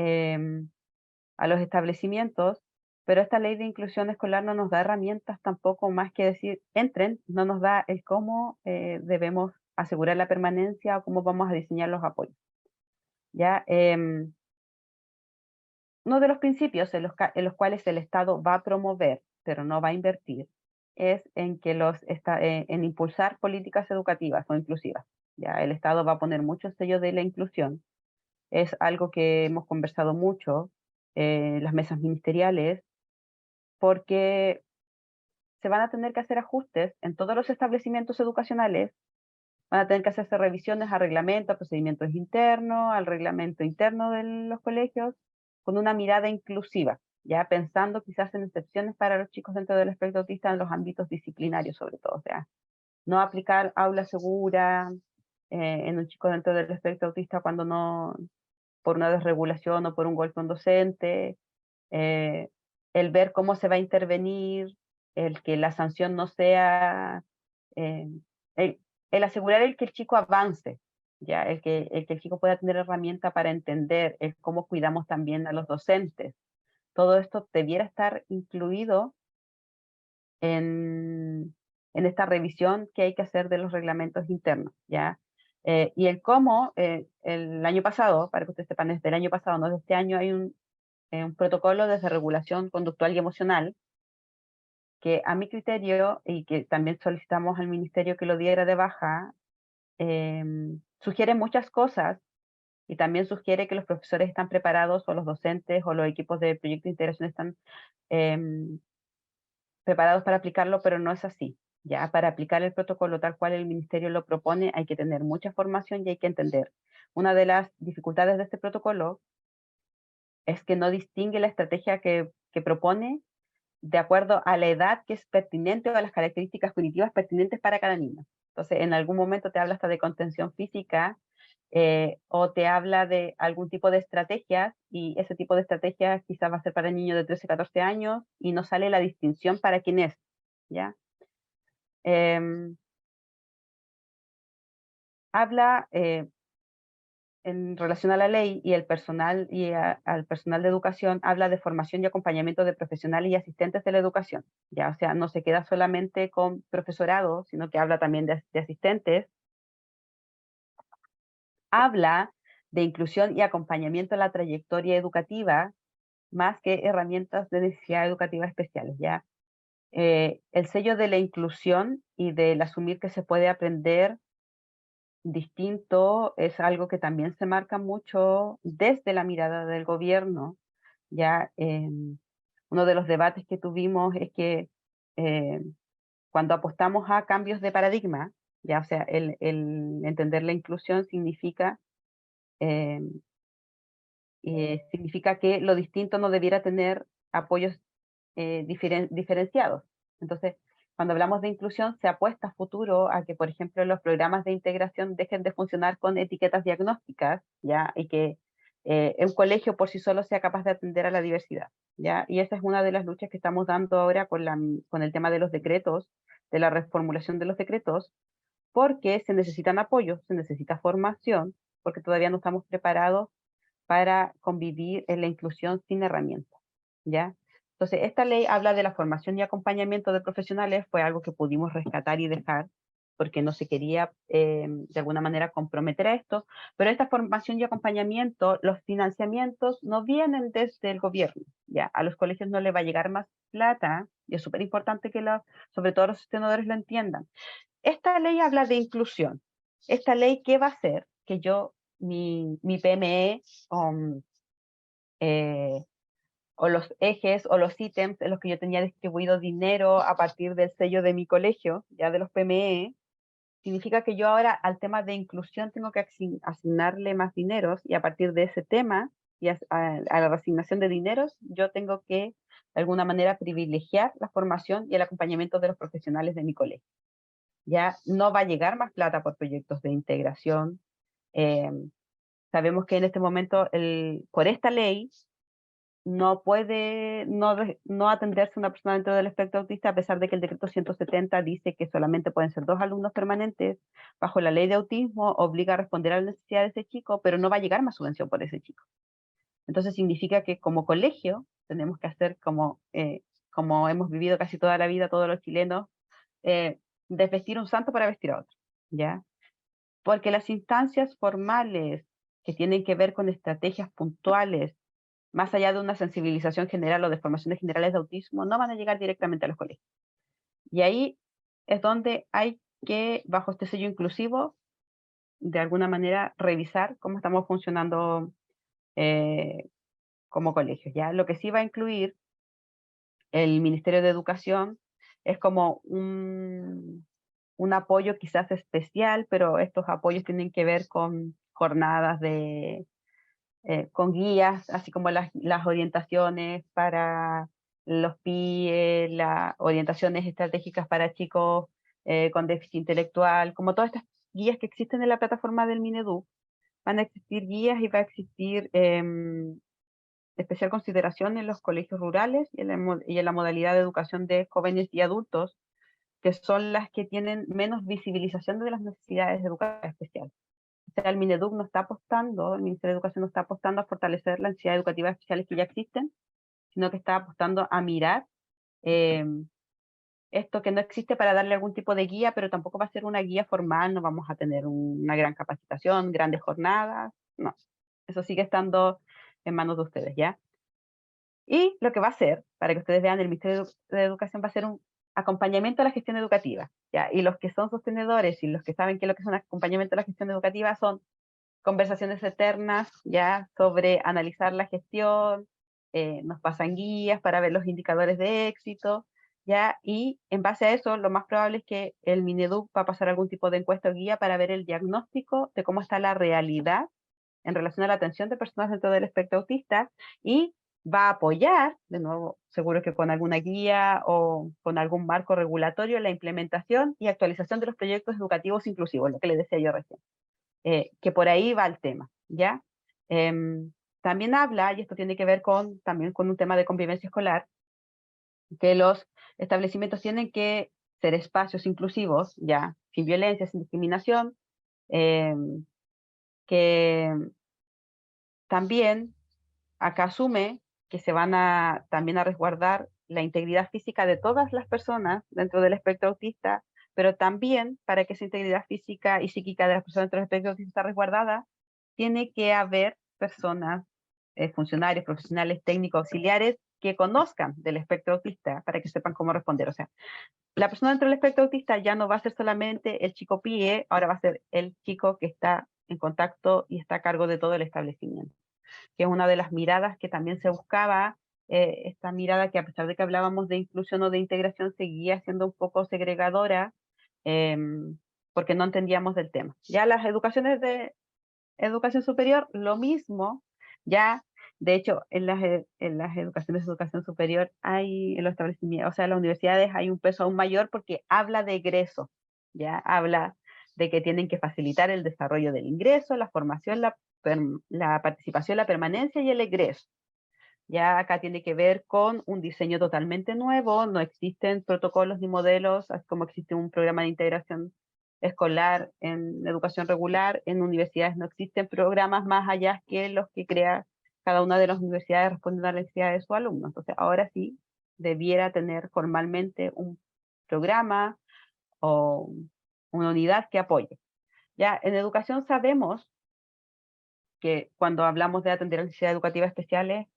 B: a los establecimientos, pero esta ley de inclusión escolar no nos da herramientas tampoco más que decir, entren, no nos da el cómo debemos asegurar la permanencia o cómo vamos a diseñar los apoyos. Ya, uno de los principios en los cuales el Estado va a promover, pero no va a invertir, es en que en impulsar políticas educativas o inclusivas. Ya, el Estado va a poner mucho sello de la inclusión. Es algo que hemos conversado mucho en las mesas ministeriales, porque se van a tener que hacer ajustes en todos los establecimientos educacionales, van a tener que hacerse revisiones a reglamentos, a procedimientos internos, al reglamento interno de los colegios, con una mirada inclusiva, ya pensando quizás en excepciones para los chicos dentro del espectro autista en los ámbitos disciplinarios sobre todo, o sea, no aplicar aula segura en un chico dentro del espectro autista cuando no, por una desregulación o por un golpe a un docente, el ver cómo se va a intervenir, el que la sanción no sea, eh, el asegurar el que el chico avance, ya el que el chico pueda tener herramienta para entender, el cómo cuidamos también a los docentes. Todo esto debiera estar incluido en esta revisión que hay que hacer de los reglamentos internos, ¿ya? Y el cómo, el año pasado, para que ustedes sepan, desde el año pasado, no de este año, hay un protocolo de regulación conductual y emocional que a mi criterio, y que también solicitamos al ministerio que lo diera de baja, sugiere muchas cosas y también sugiere que los profesores están preparados o los docentes o los equipos de proyecto de integración están preparados para aplicarlo, pero no es así. Ya para aplicar el protocolo tal cual el ministerio lo propone hay que tener mucha formación y hay que entender. Una de las dificultades de este protocolo es que no distingue la estrategia que propone de acuerdo a la edad que es pertinente o a las características cognitivas pertinentes para cada niño. Entonces, en algún momento te habla hasta de contención física o te habla de algún tipo de estrategias y ese tipo de estrategias quizás va a ser para el niño de 13, 14 años y no sale la distinción para quién es, ¿ya? Habla en relación a la ley y el personal y al personal de educación, habla de formación y acompañamiento de profesionales y asistentes de la educación, ¿ya? O sea, no se queda solamente con profesorado, sino que habla también de asistentes. Habla de inclusión y acompañamiento en la trayectoria educativa, más que herramientas de necesidad educativa especiales, ¿ya? El sello de la inclusión y del asumir que se puede aprender distinto es algo que también se marca mucho desde la mirada del gobierno. Ya uno de los debates que tuvimos es que eh, cuando apostamos a cambios de paradigma, ya o sea, el entender la inclusión eh, significa que lo distinto no debiera tener apoyos diferenciados. Entonces, cuando hablamos de inclusión, se apuesta a futuro a que, por ejemplo, los programas de integración dejen de funcionar con etiquetas diagnósticas, ¿ya? Y que un colegio por sí solo sea capaz de atender a la diversidad, ¿ya? Y esa es una de las luchas que estamos dando ahora con el tema de los decretos, de la reformulación de los decretos, porque se necesitan apoyos, se necesita formación, porque todavía no estamos preparados para convivir en la inclusión sin herramientas, ¿ya? Entonces, esta ley habla de la formación y acompañamiento de profesionales, fue algo que pudimos rescatar y dejar, porque no se quería de alguna manera comprometer a esto, pero esta formación y acompañamiento, los financiamientos no vienen desde el gobierno, ¿ya? A los colegios no les va a llegar más plata, y es súper importante que sobre todo los sostenedores lo entiendan. Esta ley habla de inclusión. Esta ley, ¿qué va a hacer? Que mi PME eh, o los ejes o los ítems en los que yo tenía distribuido dinero a partir del sello de mi colegio, ya de los PME, significa que yo ahora al tema de inclusión tengo que asignarle más dineros y a partir de ese tema y a la reasignación de dineros, yo tengo que de alguna manera privilegiar la formación y el acompañamiento de los profesionales de mi colegio. Ya no va a llegar más plata por proyectos de integración. Eh, Sabemos que en este momento, por esta ley, no puede no atenderse una persona dentro del espectro autista, a pesar de que el decreto 170 dice que solamente pueden ser 2 alumnos permanentes, bajo la ley de autismo, obliga a responder a las necesidades de ese chico, pero no va a llegar más subvención por ese chico. Entonces significa que como colegio tenemos que hacer como hemos vivido casi toda la vida todos los chilenos, desvestir un santo para vestir a otro, ¿ya? Porque las instancias formales que tienen que ver con estrategias puntuales, más allá de una sensibilización general o de formaciones generales de autismo, no van a llegar directamente a los colegios. Y ahí es donde hay que, bajo este sello inclusivo, de alguna manera revisar cómo estamos funcionando como colegios. ¿Ya? Lo que sí va a incluir el Ministerio de Educación es como un apoyo quizás especial, pero estos apoyos tienen que ver con jornadas con guías, así como las orientaciones para los PIE, las orientaciones estratégicas para chicos con déficit intelectual, como todas estas guías que existen en la plataforma del Minedu. Van a existir guías y va a existir especial consideración en los colegios rurales y en la modalidad de educación de jóvenes y adultos, que son las que tienen menos visibilización de las necesidades de educación especial. O sea, el Mineduc no está apostando, el Ministerio de Educación no está apostando a fortalecer las necesidades educativas especiales que ya existen, sino que está apostando a mirar esto que no existe para darle algún tipo de guía, pero tampoco va a ser una guía formal, no vamos a tener una gran capacitación, grandes jornadas, no. Eso sigue estando en manos de ustedes, ¿ya? Y lo que va a hacer, para que ustedes vean, el Ministerio de Educación va a hacer un acompañamiento a la gestión educativa, ¿ya? Y los que son sostenedores y los que saben qué es lo que es un acompañamiento a la gestión educativa son conversaciones eternas, ¿ya? Sobre analizar la gestión, nos pasan guías para ver los indicadores de éxito, ¿ya? Y en base a eso, lo más probable es que el Mineduc va a pasar algún tipo de encuesta o guía para ver el diagnóstico de cómo está la realidad en relación a la atención de personas dentro del espectro autista y va a apoyar, de nuevo, seguro que con alguna guía o con algún marco regulatorio, la implementación y actualización de los proyectos educativos inclusivos, lo que les decía yo recién, que por ahí va el tema, ¿ya? También habla, y esto tiene que ver también con un tema de convivencia escolar, que los establecimientos tienen que ser espacios inclusivos, ya, sin violencia, sin discriminación, que también acá asume que se van también a resguardar la integridad física de todas las personas dentro del espectro autista, pero también para que esa integridad física y psíquica de las personas dentro del espectro autista esté resguardada, tiene que haber personas, funcionarios, profesionales, técnicos, auxiliares, que conozcan del espectro autista para que sepan cómo responder. O sea, la persona dentro del espectro autista ya no va a ser solamente el chico PIE, ahora va a ser el chico que está en contacto y está a cargo de todo el establecimiento, que es una de las miradas que también se buscaba, esta mirada que a pesar de que hablábamos de inclusión o de integración, seguía siendo un poco segregadora, eh, porque no entendíamos del tema. Ya las educaciones de educación superior, lo mismo, ya, de hecho, en las educaciones de educación superior hay, en los establecimientos, o sea, en las universidades hay un peso aún mayor porque habla de egreso, ya, habla de que tienen que facilitar el desarrollo del ingreso, la formación, la participación, la permanencia y el egreso. Ya acá tiene que ver con un diseño totalmente nuevo, no existen protocolos ni modelos, así como existe un programa de integración escolar en educación regular, en universidades no existen programas más allá que los que crea cada una de las universidades respondiendo a las necesidades de sus alumnos. Entonces ahora sí debiera tener formalmente un programa o una unidad que apoye. Ya en educación sabemos que cuando hablamos de atender a necesidades educativas especiales,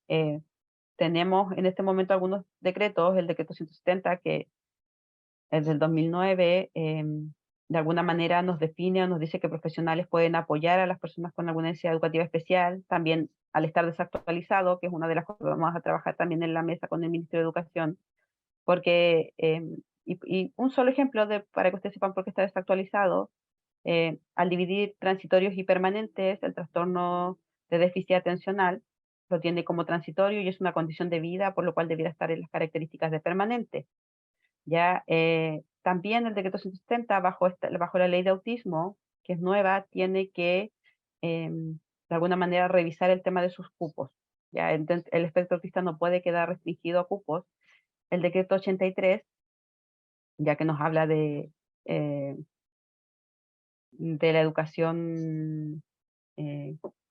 B: tenemos en este momento algunos decretos, el decreto 170, que es del 2009, de alguna manera nos define o nos dice que profesionales pueden apoyar a las personas con alguna necesidad educativa especial, también al estar desactualizado, que es una de las cosas que vamos a trabajar también en la mesa con el Ministerio de Educación, porque, y un solo ejemplo para que ustedes sepan por qué está desactualizado, al dividir transitorios y permanentes, el trastorno de déficit atencional lo tiene como transitorio y es una condición de vida, por lo cual debiera estar en las características de permanente. Ya, también el decreto 170, bajo la ley de autismo, que es nueva, tiene que, de alguna manera, revisar el tema de sus cupos. Ya, el espectro autista no puede quedar restringido a cupos. El decreto 83, ya que nos habla de la educación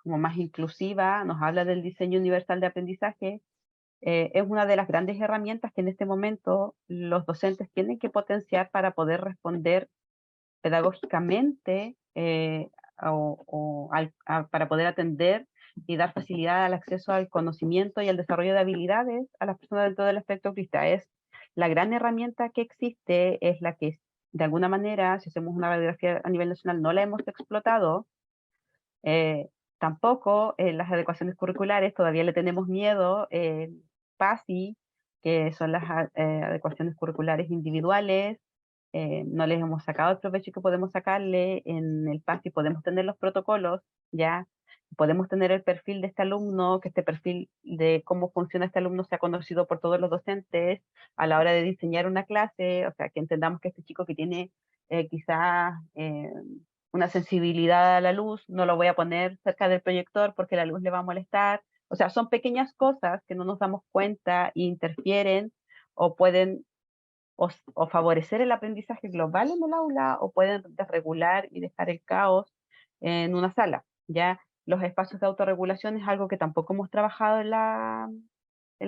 B: como más inclusiva, nos habla del diseño universal de aprendizaje, es una de las grandes herramientas que en este momento los docentes tienen que potenciar para poder responder pedagógicamente para poder atender y dar facilidad al acceso al conocimiento y al desarrollo de habilidades a las personas dentro del espectro autista. Es la gran herramienta que existe, es la que de alguna manera, si hacemos una radiografía a nivel nacional, no la hemos explotado. Tampoco las adecuaciones curriculares, todavía le tenemos miedo. PASI, que son las adecuaciones curriculares individuales. No les hemos sacado el provecho que podemos sacarle en el PASI, podemos tener los protocolos, ya podemos tener el perfil de este alumno, que este perfil de cómo funciona este alumno sea conocido por todos los docentes a la hora de diseñar una clase, o sea, que entendamos que este chico que tiene quizás una sensibilidad a la luz, no lo voy a poner cerca del proyector porque la luz le va a molestar. O sea, son pequeñas cosas que no nos damos cuenta e interfieren o pueden o favorecer el aprendizaje global en el aula o pueden desregular y dejar el caos en una sala. Ya los espacios de autorregulación es algo que tampoco hemos trabajado en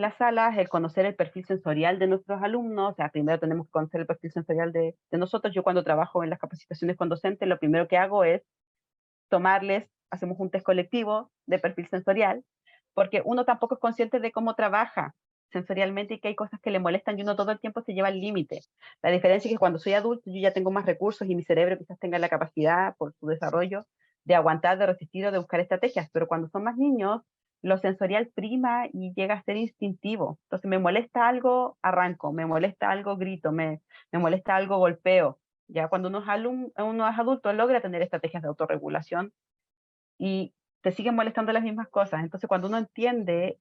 B: las salas, el conocer el perfil sensorial de nuestros alumnos. O sea, primero tenemos que conocer el perfil sensorial de nosotros. Yo cuando trabajo en las capacitaciones con docentes, lo primero que hago es hacemos un test colectivo de perfil sensorial, porque uno tampoco es consciente de cómo trabaja sensorialmente y que hay cosas que le molestan y uno todo el tiempo se lleva al límite. La diferencia es que cuando soy adulto yo ya tengo más recursos y mi cerebro quizás tenga la capacidad por su desarrollo de aguantar, de resistir o de buscar estrategias, pero cuando son más niños lo sensorial prima y llega a ser instintivo. Entonces me molesta algo, arranco, me molesta algo, grito, me molesta algo, golpeo. Ya cuando uno es adulto logra tener estrategias de autorregulación y te siguen molestando las mismas cosas. Entonces cuando uno entiende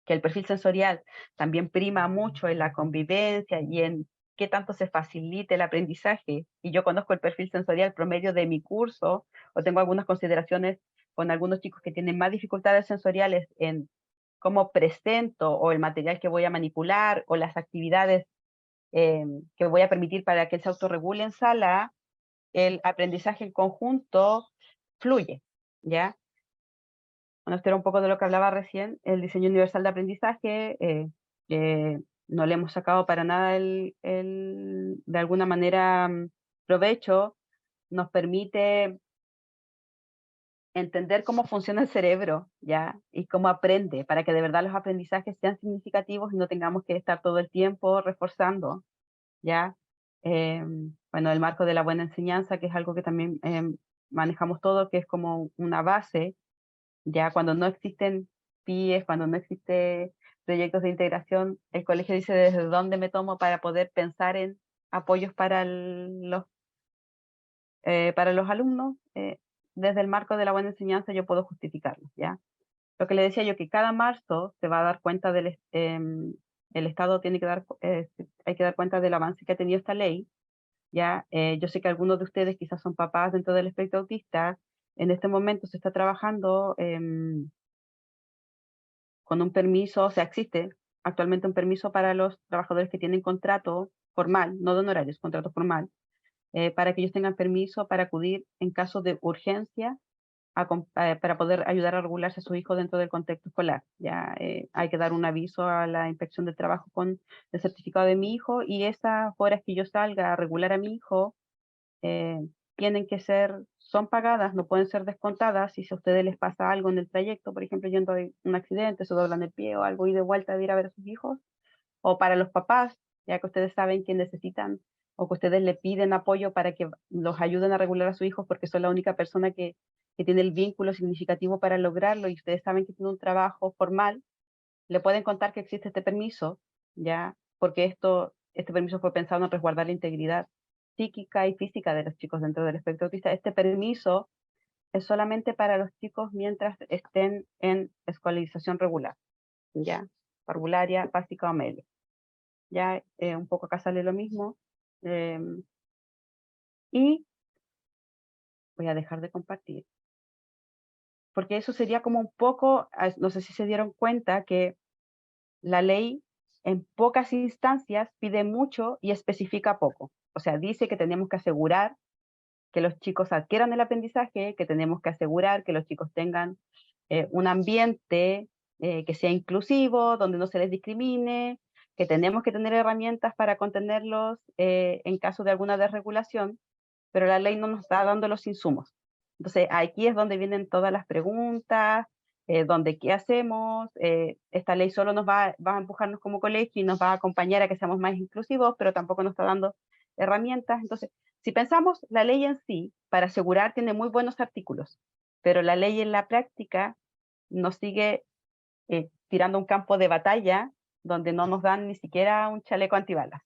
B: que el perfil sensorial también prima mucho en la convivencia y en qué tanto se facilite el aprendizaje, y yo conozco el perfil sensorial promedio de mi curso, o tengo algunas consideraciones con algunos chicos que tienen más dificultades sensoriales en cómo presento o el material que voy a manipular o las actividades que voy a permitir para que él se autorregule en sala, el aprendizaje en conjunto fluye, ¿ya? Bueno, esto era un poco de lo que hablaba recién, el diseño universal de aprendizaje, que no le hemos sacado para nada de alguna manera provecho, nos permite entender cómo funciona el cerebro, ¿ya? Y cómo aprende, para que de verdad los aprendizajes sean significativos y no tengamos que estar todo el tiempo reforzando, ¿ya? Bueno, el marco de la buena enseñanza, que es algo que también manejamos todo, que es como una base, ya cuando no existen PIEs, cuando no existen proyectos de integración, el colegio dice desde dónde me tomo para poder pensar en apoyos para los alumnos, desde el marco de la buena enseñanza yo puedo justificarlo, ¿ya? Lo que le decía yo, que cada marzo se va a dar cuenta el Estado tiene que hay que dar cuenta del avance que ha tenido esta ley, ¿ya? Yo sé que algunos de ustedes quizás son papás dentro del espectro autista. En este momento se está trabajando con un permiso, o sea, existe actualmente un permiso para los trabajadores que tienen contrato formal, no de honorarios, contrato formal, para que ellos tengan permiso para acudir en caso de urgencia para poder ayudar a regularse a su hijo dentro del contexto escolar. Ya hay que dar un aviso a la inspección de trabajo con el certificado de mi hijo y esas horas que yo salga a regular a mi hijo eh, tienen que son pagadas, no pueden ser descontadas. Si a ustedes les pasa algo en el trayecto, por ejemplo, yendo a un accidente, se doblan el pie o algo y de vuelta de ir a ver a sus hijos, o para los papás, ya que ustedes saben que necesitan o que ustedes le piden apoyo para que los ayuden a regular a sus hijos porque son la única persona que tiene el vínculo significativo para lograrlo y ustedes saben que tiene un trabajo formal, le pueden contar que existe este permiso, ya, porque este permiso fue pensado en resguardar la integridad psíquica y física de los chicos dentro del espectro autista. Este permiso es solamente para los chicos mientras estén en escolarización regular, ya, parvularia, básica o media. Ya un poco acá sale lo mismo. Y voy a dejar de compartir. Porque eso sería como un poco, no sé si se dieron cuenta que la ley en pocas instancias pide mucho y especifica poco. O sea, dice que tenemos que asegurar que los chicos adquieran el aprendizaje, que tenemos que asegurar que los chicos tengan un ambiente que sea inclusivo, donde no se les discrimine, que tenemos que tener herramientas para contenerlos en caso de alguna desregulación, pero la ley no nos está dando los insumos. Entonces, aquí es donde vienen todas las preguntas, donde qué hacemos. Esta ley solo nos va a empujarnos como colegio y nos va a acompañar a que seamos más inclusivos, pero tampoco nos está dando herramientas. Entonces, si pensamos, la ley en sí, para asegurar, tiene muy buenos artículos, pero la ley en la práctica nos sigue tirando un campo de batalla donde no nos dan ni siquiera un chaleco antibalas.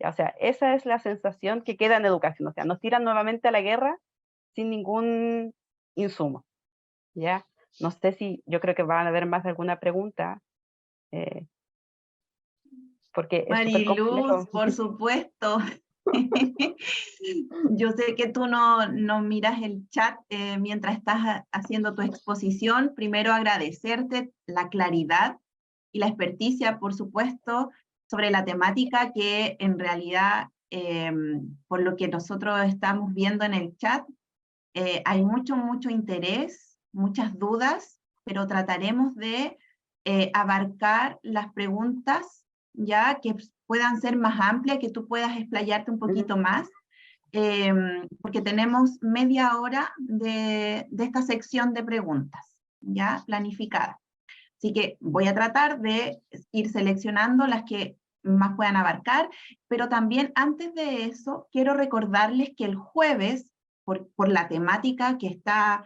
B: O sea, esa es la sensación que queda en educación. O sea, nos tiran nuevamente a la guerra sin ningún insumo. ¿Ya? No sé si, yo creo que van a haber más de alguna pregunta, porque es súper
C: Mariluz,
B: complejo.
C: por supuesto. Yo sé que tú no miras el chat mientras estás haciendo tu exposición. Primero agradecerte la claridad y la experticia, por supuesto, sobre la temática que en realidad, por lo que nosotros estamos viendo en el chat, hay mucho interés, muchas dudas, pero trataremos de abarcar las preguntas ya que puedan ser más amplias, que tú puedas explayarte un poquito más, porque tenemos media hora de esta sección de preguntas ya planificada. Así que voy a tratar de ir seleccionando las que más puedan abarcar, pero también antes de eso quiero recordarles que el jueves, por la temática que está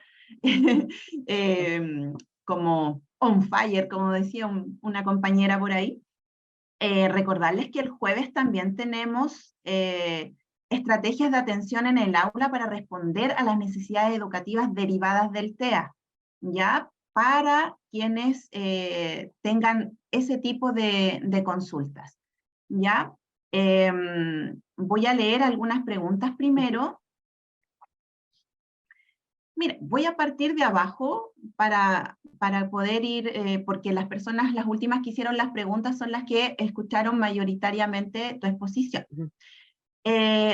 C: como on fire, como decía una compañera por ahí, recordarles que el jueves también tenemos estrategias de atención en el aula para responder a las necesidades educativas derivadas del TEA, ¿ya? Para quienes tengan ese tipo de consultas, ¿ya? Voy a leer algunas preguntas primero. Mira, voy a partir de abajo para poder ir, porque las personas, las últimas que hicieron las preguntas son las que escucharon mayoritariamente tu exposición.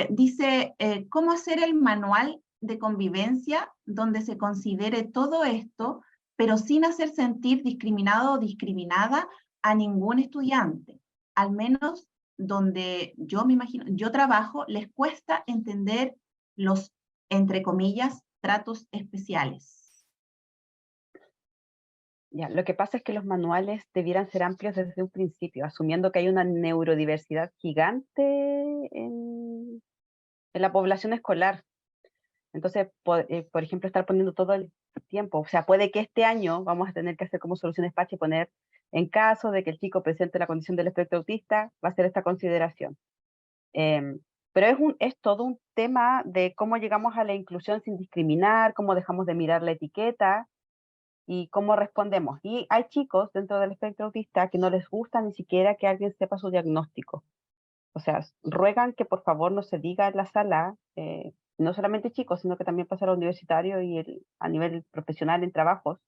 C: Dice, ¿cómo hacer el manual de convivencia donde se considere todo esto, pero sin hacer sentir discriminado o discriminada a ningún estudiante? Al menos donde yo me imagino, yo trabajo, les cuesta entender los, entre comillas, tratos especiales.
B: Ya, lo que pasa es que los manuales debieran ser amplios desde un principio, asumiendo que hay una neurodiversidad gigante en la población escolar. Entonces, por ejemplo, estar poniendo todo el tiempo, o sea, puede que este año vamos a tener que hacer como soluciones PACH y poner, en caso de que el chico presente la condición del espectro autista, va a ser esta consideración. Pero es todo un tema de cómo llegamos a la inclusión sin discriminar, cómo dejamos de mirar la etiqueta y cómo respondemos. Y hay chicos dentro del espectro autista que no les gusta ni siquiera que alguien sepa su diagnóstico. O sea, ruegan que por favor no se diga en la sala, no solamente chicos, sino que también pasa a los universitarios y a nivel profesional en trabajos,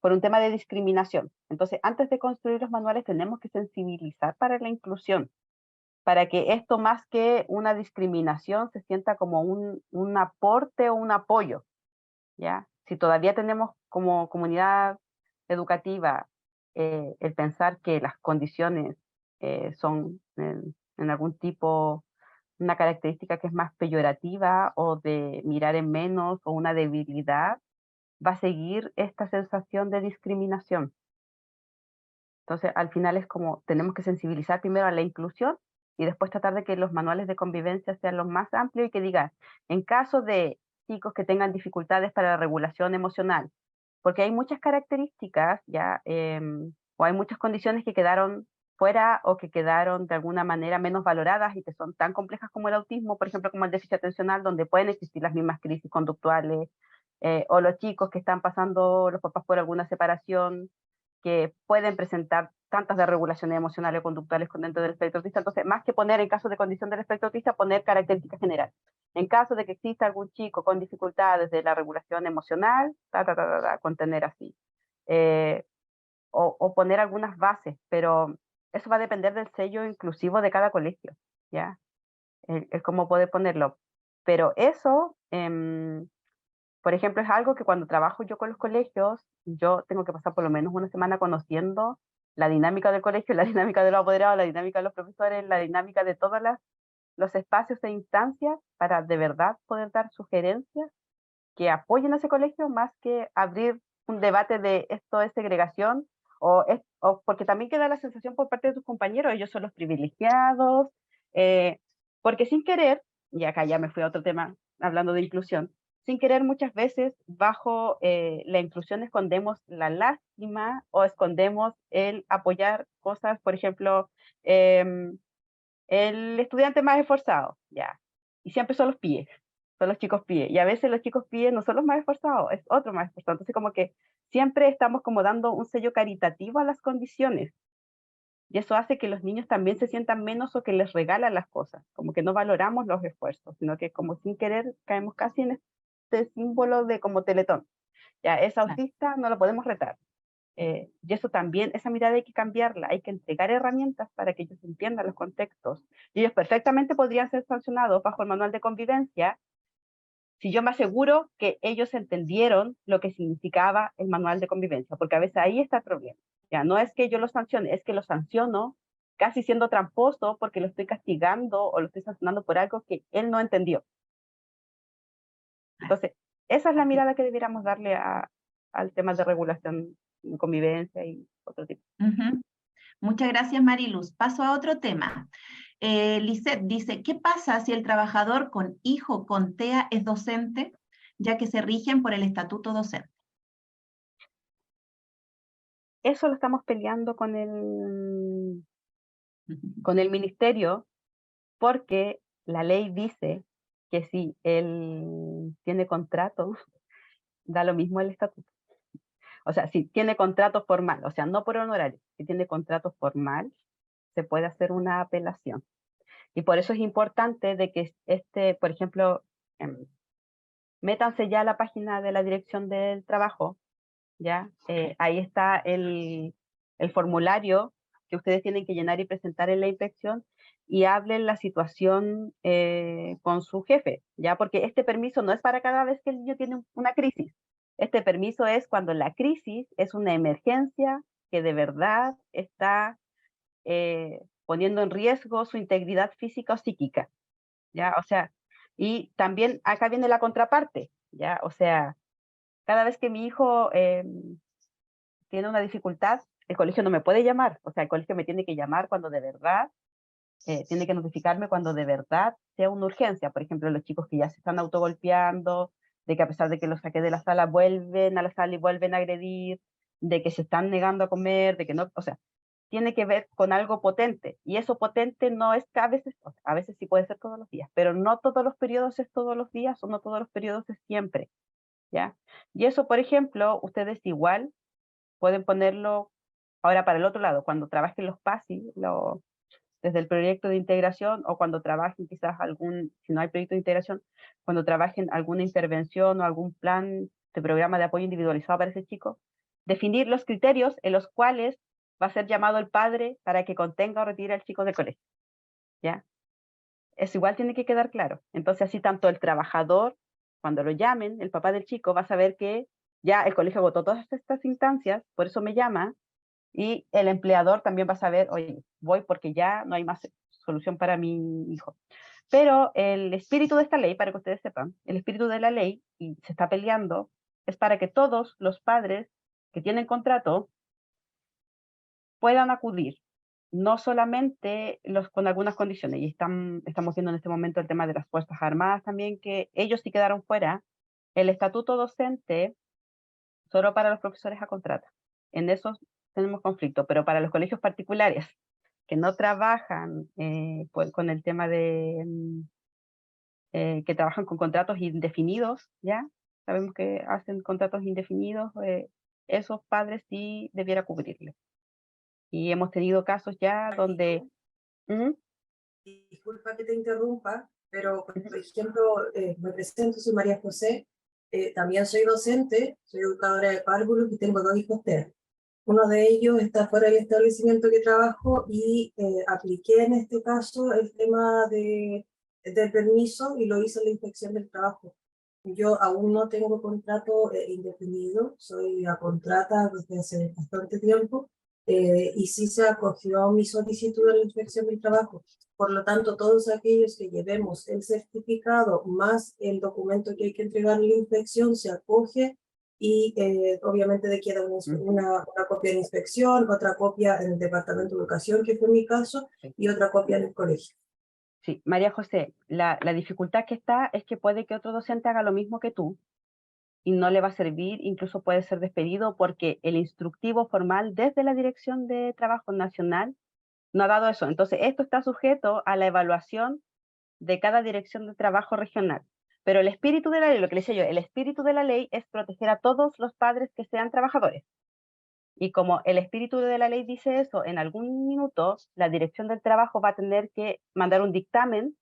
B: por un tema de discriminación. Entonces, antes de construir los manuales tenemos que sensibilizar para la inclusión, para que esto más que una discriminación se sienta como un aporte o un apoyo, ¿ya? Si todavía tenemos como comunidad educativa el pensar que las condiciones son en algún tipo, una característica que es más peyorativa o de mirar en menos o una debilidad, va a seguir esta sensación de discriminación. Entonces, al final es como tenemos que sensibilizar primero a la inclusión y después tratar de que los manuales de convivencia sean los más amplios y que digan, en caso de chicos que tengan dificultades para la regulación emocional, porque hay muchas características ya, o hay muchas condiciones que quedaron fuera o que quedaron de alguna manera menos valoradas y que son tan complejas como el autismo, por ejemplo, como el déficit atencional, donde pueden existir las mismas crisis conductuales, o los chicos que están pasando los papás por alguna separación, que pueden presentar tantas desregulaciones emocionales o conductuales dentro del espectro autista. Entonces, más que poner en caso de condición del espectro autista, poner características generales. En caso de que exista algún chico con dificultades de la regulación emocional, contener así. O poner algunas bases, pero eso va a depender del sello inclusivo de cada colegio, ¿ya? El cómo poder ponerlo. Pero eso, por ejemplo, es algo que cuando trabajo yo con los colegios, yo tengo que pasar por lo menos una semana conociendo la dinámica del colegio, la dinámica de los apoderados, la dinámica de los profesores, la dinámica de todos los espacios e instancias para de verdad poder dar sugerencias que apoyen a ese colegio más que abrir un debate de esto es segregación o porque también queda la sensación por parte de tus compañeros, ellos son los privilegiados, porque sin querer, y acá ya me fui a otro tema hablando de inclusión, sin querer muchas veces bajo la inclusión escondemos la lástima o escondemos el apoyar cosas, por ejemplo, el estudiante más esforzado, ya, y siempre son los PIE, son los chicos PIE, y a veces los chicos PIE no son los más esforzados, es otro más esforzado, entonces como que siempre estamos como dando un sello caritativo a las condiciones, y eso hace que los niños también se sientan menos o que les regalan las cosas, como que no valoramos los esfuerzos, sino que como sin querer caemos casi en este símbolo de como Teletón. Ya, es autista, no lo podemos retar. Y eso también, esa mirada hay que cambiarla, hay que entregar herramientas para que ellos entiendan los contextos. Y ellos perfectamente podrían ser sancionados bajo el manual de convivencia si yo me aseguro que ellos entendieron lo que significaba el manual de convivencia, porque a veces ahí está el problema. Ya, no es que yo lo sancione, es que lo sanciono casi siendo tramposo porque lo estoy castigando o lo estoy sancionando por algo que él no entendió. Entonces, esa es la mirada que debiéramos darle al tema de regulación, convivencia y otro tipo.
C: Muchas gracias, Mariluz. Paso a otro tema. Lisette dice, ¿qué pasa si el trabajador con hijo con TEA es docente, ya que se rigen por el estatuto docente?
B: Eso lo estamos peleando con el ministerio, porque la ley dice que si él tiene contrato, da lo mismo el estatuto. O sea, si tiene contrato formal, o sea, no por honorario, si tiene contrato formal, se puede hacer una apelación. Y por eso es importante de que por ejemplo, métanse ya a la página de la Dirección del Trabajo, ¿ya? Ahí está el formulario que ustedes tienen que llenar y presentar en la inspección, y hablen la situación con su jefe, ¿ya? Porque este permiso no es para cada vez que el niño tiene una crisis. Este permiso es cuando la crisis es una emergencia que de verdad está poniendo en riesgo su integridad física o psíquica, ¿ya? O sea, y también acá viene la contraparte, ¿ya? O sea, cada vez que mi hijo tiene una dificultad, el colegio no me puede llamar, o sea, el colegio me tiene que llamar cuando de verdad, tiene que notificarme cuando de verdad sea una urgencia. Por ejemplo, los chicos que ya se están autogolpeando, de que a pesar de que los saqué de la sala, vuelven a la sala y vuelven a agredir, de que se están negando a comer, de que no, o sea, tiene que ver con algo potente, y eso potente no es que a veces sí puede ser todos los días, pero no todos los periodos es todos los días, o no todos los periodos es siempre, ¿ya? Y eso, por ejemplo, ustedes igual pueden ponerlo ahora para el otro lado, cuando trabajen los PASI, desde el proyecto de integración, o cuando trabajen quizás si no hay proyecto de integración, cuando trabajen alguna intervención o algún plan de programa de apoyo individualizado para ese chico, definir los criterios en los cuales va a ser llamado el padre para que contenga o retire al chico del colegio, ¿ya? Eso igual tiene que quedar claro. Entonces así tanto el trabajador, cuando lo llamen, el papá del chico va a saber que ya el colegio agotó todas estas instancias, por eso me llama, y el empleador también va a saber, oye, voy porque ya no hay más solución para mi hijo. Pero el espíritu de esta ley, para que ustedes sepan, el espíritu de la ley, y se está peleando, es para que todos los padres que tienen contrato puedan acudir, no solamente los con algunas condiciones, y estamos viendo en este momento el tema de las Fuerzas Armadas también, que ellos sí quedaron fuera. El estatuto docente solo para los profesores a contrato. En eso tenemos conflicto, pero para los colegios particulares que no trabajan con el tema de que trabajan con contratos indefinidos, ¿ya? Sabemos que hacen contratos indefinidos, esos padres sí debiera cubrirles. Y hemos tenido casos ya donde...
D: Disculpa que te interrumpa, pero por ejemplo, me presento, soy María José, también soy docente, soy educadora de párvulos y tengo 2 hijos TEA. Uno de ellos está fuera del establecimiento que trabajo y apliqué en este caso el tema del permiso y lo hice en la inspección del trabajo. Yo aún no tengo contrato indefinido, soy a contrata desde hace bastante tiempo, y sí se acogió mi solicitud de la inspección del trabajo. Por lo tanto, todos aquellos que llevemos el certificado más el documento que hay que entregar en la inspección se acoge, y obviamente le queda una copia en inspección, otra copia en el Departamento de Educación, que fue mi caso, y otra copia en el colegio.
B: Sí, María José, la dificultad que está es que puede que otro docente haga lo mismo que tú y no le va a servir, incluso puede ser despedido porque el instructivo formal desde la Dirección de Trabajo Nacional no ha dado eso. Entonces, esto está sujeto a la evaluación de cada dirección de trabajo regional. Pero el espíritu de la ley, lo que le decía yo, el espíritu de la ley es proteger a todos los padres que sean trabajadores. Y como el espíritu de la ley dice eso, en algún minuto la dirección del trabajo va a tener que mandar un dictamen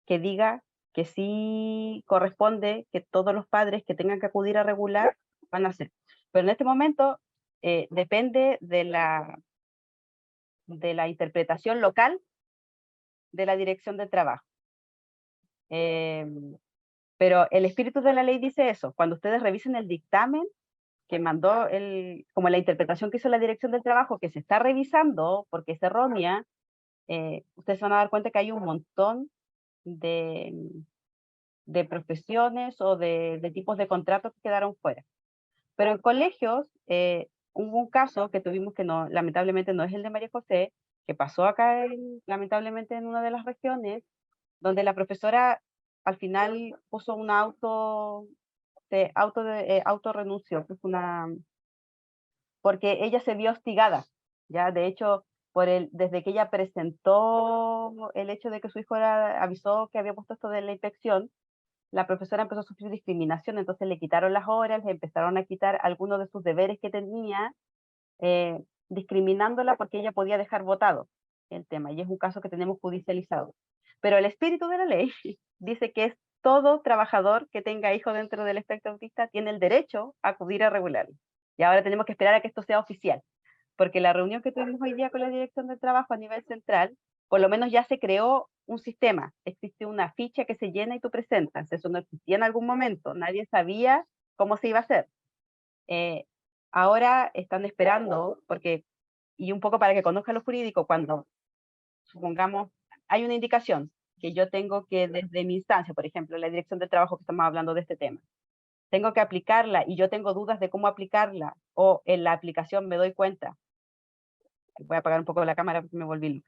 B: que diga que sí corresponde que todos los padres que tengan que acudir a regular van a hacer. Pero en este momento depende de la interpretación local de la dirección del trabajo. Pero el espíritu de la ley dice eso. Cuando ustedes revisen el dictamen que mandó, como la interpretación que hizo la dirección del trabajo, que se está revisando porque es errónea, ustedes van a dar cuenta que hay un montón de profesiones o de tipos de contratos que quedaron fuera. Pero en colegios hubo un caso que tuvimos que no, lamentablemente no es el de María José, que pasó acá lamentablemente en una de las regiones, donde la profesora al final puso un autorrenuncio, que es porque ella se vio hostigada, ya de hecho, desde que ella presentó el hecho de que su hijo avisó que había puesto esto de la inspección, la profesora empezó a sufrir discriminación, entonces le quitaron las horas, le empezaron a quitar algunos de sus deberes que tenía, discriminándola porque ella podía dejar votado el tema, y es un caso que tenemos judicializado. Pero el espíritu de la ley dice que es todo trabajador que tenga hijos dentro del espectro autista tiene el derecho a acudir a regularlo. Y ahora tenemos que esperar a que esto sea oficial, porque la reunión que tuvimos hoy día con la Dirección del Trabajo a nivel central, por lo menos ya se creó un sistema, existe una ficha que se llena y tú presentas, eso no existía en algún momento, nadie sabía cómo se iba a hacer. Ahora están esperando, y un poco para que conozcan lo jurídico, cuando, supongamos, hay una indicación que yo tengo que desde mi instancia, por ejemplo, la Dirección del Trabajo que estamos hablando de este tema, tengo que aplicarla y yo tengo dudas de cómo aplicarla, o en la aplicación me doy cuenta, voy a apagar un poco la cámara porque me volví loca.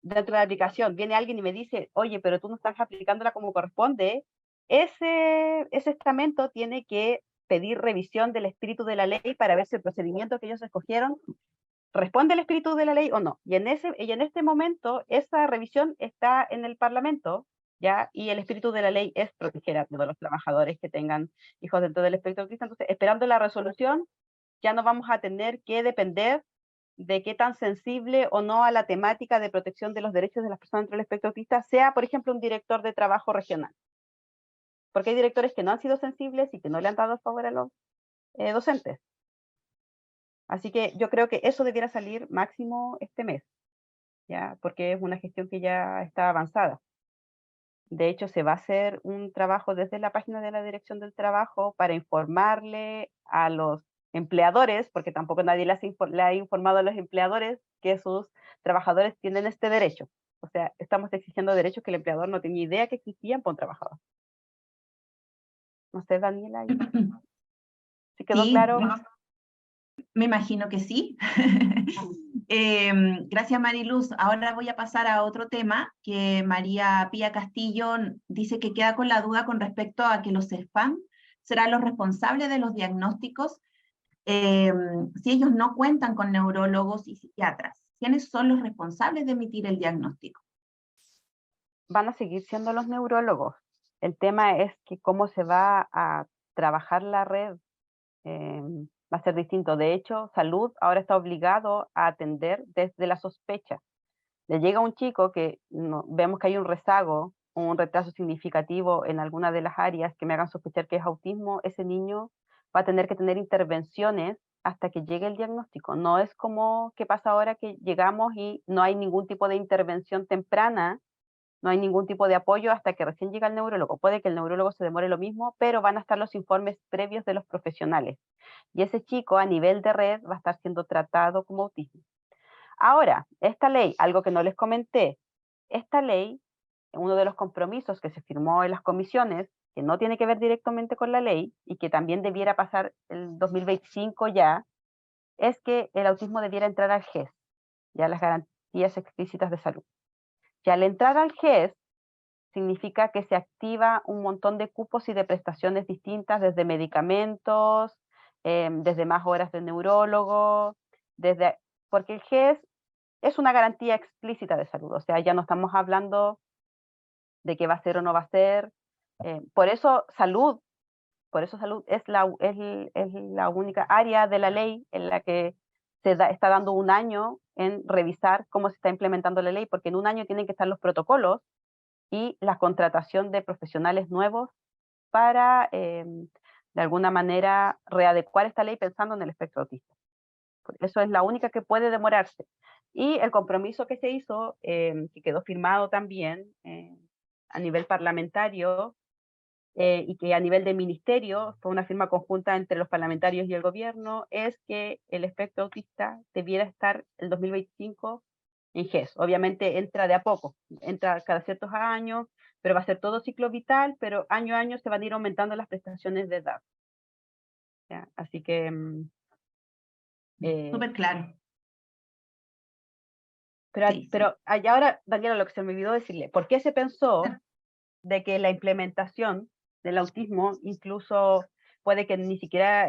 B: Dentro de la aplicación viene alguien y me dice, oye, pero tú no estás aplicándola como corresponde, ese estamento tiene que pedir revisión del espíritu de la ley para ver si el procedimiento que ellos escogieron responde al espíritu de la ley o no. Y en este momento esa revisión está en el Parlamento, ¿ya? Y el espíritu de la ley es proteger a todos los trabajadores que tengan hijos dentro del espectro autista. Entonces, esperando la resolución, ya no vamos a tener que depender de qué tan sensible o no a la temática de protección de los derechos de las personas dentro del espectro autista sea, por ejemplo, un director de trabajo regional. Porque hay directores que no han sido sensibles y que no le han dado favor a los docentes. Así que yo creo que eso debiera salir máximo este mes, ¿ya? Porque es una gestión que ya está avanzada. De hecho, se va a hacer un trabajo desde la página de la Dirección del Trabajo para informarle a los empleadores, porque tampoco nadie le ha informado a los empleadores que sus trabajadores tienen este derecho. O sea, estamos exigiendo derechos que el empleador no tenía idea que existían para un trabajador. No sé, Daniela, ¿sí quedó
C: Sí,
B: claro?
C: me imagino que sí. Gracias, Mariluz. Ahora voy a pasar a otro tema que María Pía Castillo dice que queda con la duda con respecto a que los CESFAM serán los responsables de los diagnósticos si ellos no cuentan con neurólogos y psiquiatras. ¿Quiénes son los responsables de emitir el diagnóstico?
B: Van a seguir siendo los neurólogos. El tema es que cómo se va a trabajar la red va a ser distinto. De hecho, Salud ahora está obligado a atender desde la sospecha. Le llega un chico que vemos que hay un rezago, un retraso significativo en alguna de las áreas que me hagan sospechar que es autismo, ese niño va a tener que tener intervenciones hasta que llegue el diagnóstico. No es como que pasa ahora que llegamos y no hay ningún tipo de intervención temprana, no hay ningún tipo de apoyo hasta que recién llega el neurólogo. Puede que el neurólogo se demore lo mismo, pero van a estar los informes previos de los profesionales. Y ese chico a nivel de red va a estar siendo tratado como autismo. Ahora, esta ley, algo que no les comenté, esta ley, uno de los compromisos que se firmó en las comisiones, que no tiene que ver directamente con la ley y que también debiera pasar el 2025 ya, es que el autismo debiera entrar al GES, ya las garantías explícitas de salud. que al entrar al GES significa que se activa un montón de cupos y de prestaciones distintas, desde medicamentos, desde más horas de neurólogo, porque el GES es una garantía explícita de salud, o sea, ya no estamos hablando de qué va a ser o no va a ser. Por eso salud es la única área de la ley en la que está dando un año en revisar cómo se está implementando la ley, porque en un año tienen que estar los protocolos y la contratación de profesionales nuevos para, de alguna manera, readecuar esta ley pensando en el espectro autista. Eso es la única que puede demorarse. Y el compromiso que se hizo, que quedó firmado también a nivel parlamentario, y que a nivel de ministerio fue una firma conjunta entre los parlamentarios y el gobierno, es que el espectro autista debiera estar el 2025 en GES. Obviamente entra de a poco, entra cada ciertos años, pero va a ser todo ciclo vital, pero año a año se van a ir aumentando las prestaciones de edad. ¿Ya? Así que...
C: Súper claro.
B: Pero ahora, Daniela, lo que se me olvidó decirle, ¿por qué se pensó de que la implementación del autismo incluso puede que ni siquiera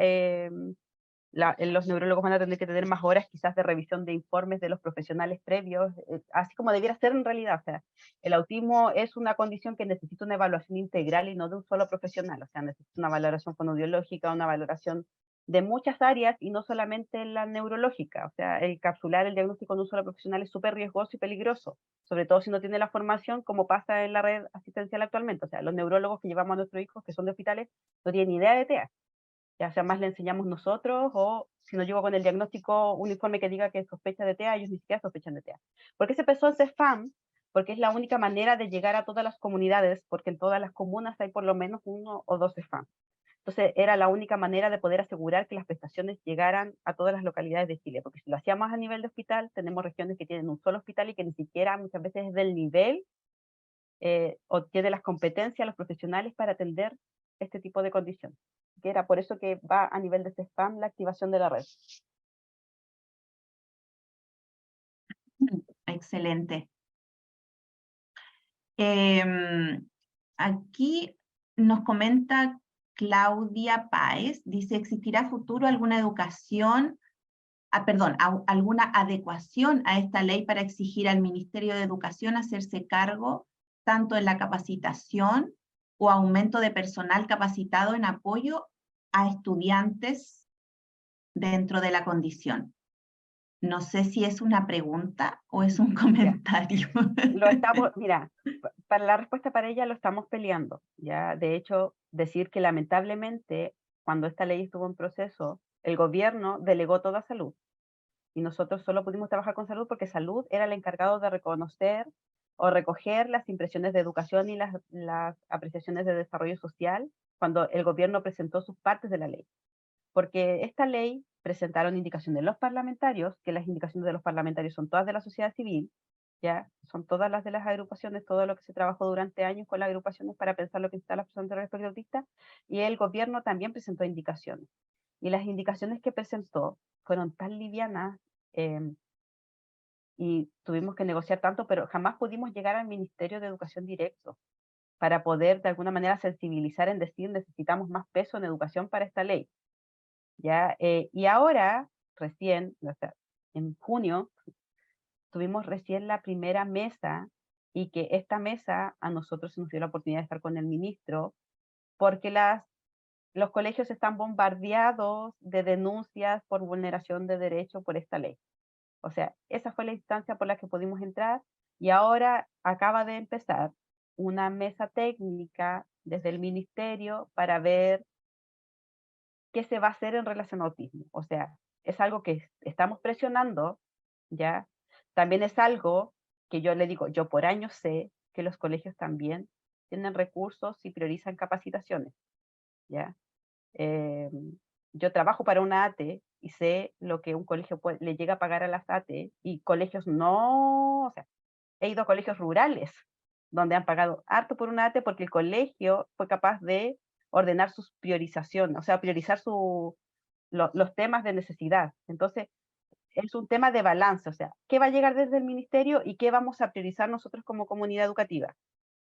B: los neurólogos van a tener que tener más horas quizás de revisión de informes de los profesionales previos, así como debiera ser en realidad? O sea, el autismo es una condición que necesita una evaluación integral y no de un solo profesional, o sea, necesita una valoración fonoaudiológica, una valoración de muchas áreas y no solamente la neurológica. O sea, el capsular el diagnóstico de un solo profesional es súper riesgoso y peligroso, sobre todo si no tiene la formación, como pasa en la red asistencial actualmente. O sea, los neurólogos que llevamos a nuestros hijos, que son de hospitales, no tienen ni idea de TEA. Ya sea más le enseñamos nosotros, o si no llego con el diagnóstico, un informe que diga que sospecha de TEA, ellos ni siquiera sospechan de TEA. ¿Por qué se empezó en CEFAM? Porque es la única manera de llegar a todas las comunidades, porque en todas las comunas hay por lo menos 1 o 2 CEFAM. Entonces era la única manera de poder asegurar que las prestaciones llegaran a todas las localidades de Chile, porque si lo hacíamos a nivel de hospital, tenemos regiones que tienen un solo hospital y que ni siquiera muchas veces es del nivel o tiene las competencias, los profesionales para atender este tipo de condiciones. Que era por eso que va a nivel de CEFAM la activación de la red.
C: Excelente. Aquí nos comenta Claudia Páez, dice, ¿existirá a futuro alguna alguna adecuación a esta ley para exigir al Ministerio de Educación hacerse cargo tanto en la capacitación o aumento de personal capacitado en apoyo a estudiantes dentro de la condición? No sé si es una pregunta o es un comentario.
B: Mira, para la respuesta para ella lo estamos peleando. Ya, de hecho, decir que lamentablemente, cuando esta ley estuvo en proceso, el gobierno delegó toda salud. Y nosotros solo pudimos trabajar con salud porque salud era el encargado de reconocer o recoger las impresiones de educación y las apreciaciones de desarrollo social cuando el gobierno presentó sus partes de la ley. Porque esta ley presentaron indicaciones de los parlamentarios, que las indicaciones de los parlamentarios son todas de la sociedad civil, ya son todas las de las agrupaciones, todo lo que se trabajó durante años con las agrupaciones para pensar lo que necesitan las personas del espectro autista, y el gobierno también presentó indicaciones. Y las indicaciones que presentó fueron tan livianas y tuvimos que negociar tanto, pero jamás pudimos llegar al Ministerio de Educación directo para poder de alguna manera sensibilizar en decir necesitamos más peso en educación para esta ley. ¿Ya? Y ahora, recién, o sea, en junio, tuvimos recién la primera mesa, y que esta mesa a nosotros se nos dio la oportunidad de estar con el ministro, porque los colegios están bombardeados de denuncias por vulneración de derechos por esta ley. O sea, esa fue la instancia por la que pudimos entrar, y ahora acaba de empezar una mesa técnica desde el ministerio para ver qué se va a hacer en relación a autismo. O sea, es algo que estamos presionando, ¿ya? También es algo que yo le digo, yo por años sé que los colegios también tienen recursos y priorizan capacitaciones, ¿ya? Yo trabajo para una ATE y sé lo que un colegio le llega a pagar a las ATE, y colegios no, o sea, he ido a colegios rurales donde han pagado harto por una ATE porque el colegio fue capaz de ordenar sus priorizaciones, o sea, priorizar los temas de necesidad. Entonces, es un tema de balance, o sea, ¿qué va a llegar desde el ministerio y qué vamos a priorizar nosotros como comunidad educativa?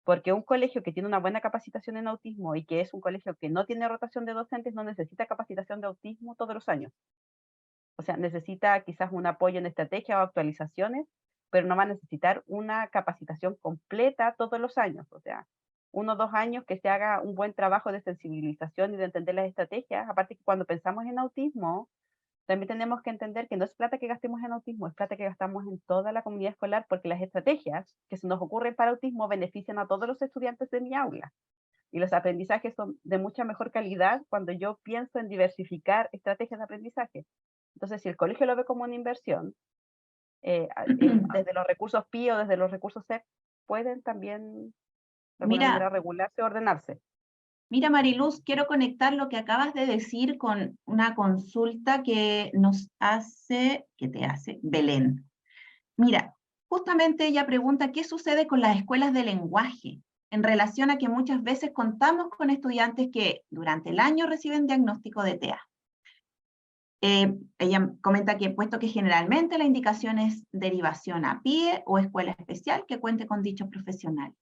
B: Porque un colegio que tiene una buena capacitación en autismo y que es un colegio que no tiene rotación de docentes no necesita capacitación de autismo todos los años. O sea, necesita quizás un apoyo en estrategia o actualizaciones, pero no va a necesitar una capacitación completa todos los años. O sea, 1 o 2 años que se haga un buen trabajo de sensibilización y de entender las estrategias. Aparte que cuando pensamos en autismo, también tenemos que entender que no es plata que gastemos en autismo, es plata que gastamos en toda la comunidad escolar, porque las estrategias que se nos ocurren para autismo benefician a todos los estudiantes de mi aula. Y los aprendizajes son de mucha mejor calidad cuando yo pienso en diversificar estrategias de aprendizaje. Entonces, si el colegio lo ve como una inversión, desde los recursos PI o desde los recursos SEC, pueden también de alguna manera
C: Mira,
B: regularse o ordenarse.
C: Mira, Mariluz, quiero conectar lo que acabas de decir con una consulta que te hace Belén. Mira, justamente ella pregunta qué sucede con las escuelas de lenguaje en relación a que muchas veces contamos con estudiantes que durante el año reciben diagnóstico de TEA. Ella comenta que puesto que generalmente la indicación es derivación a PIE o escuela especial que cuente con dicho profesional.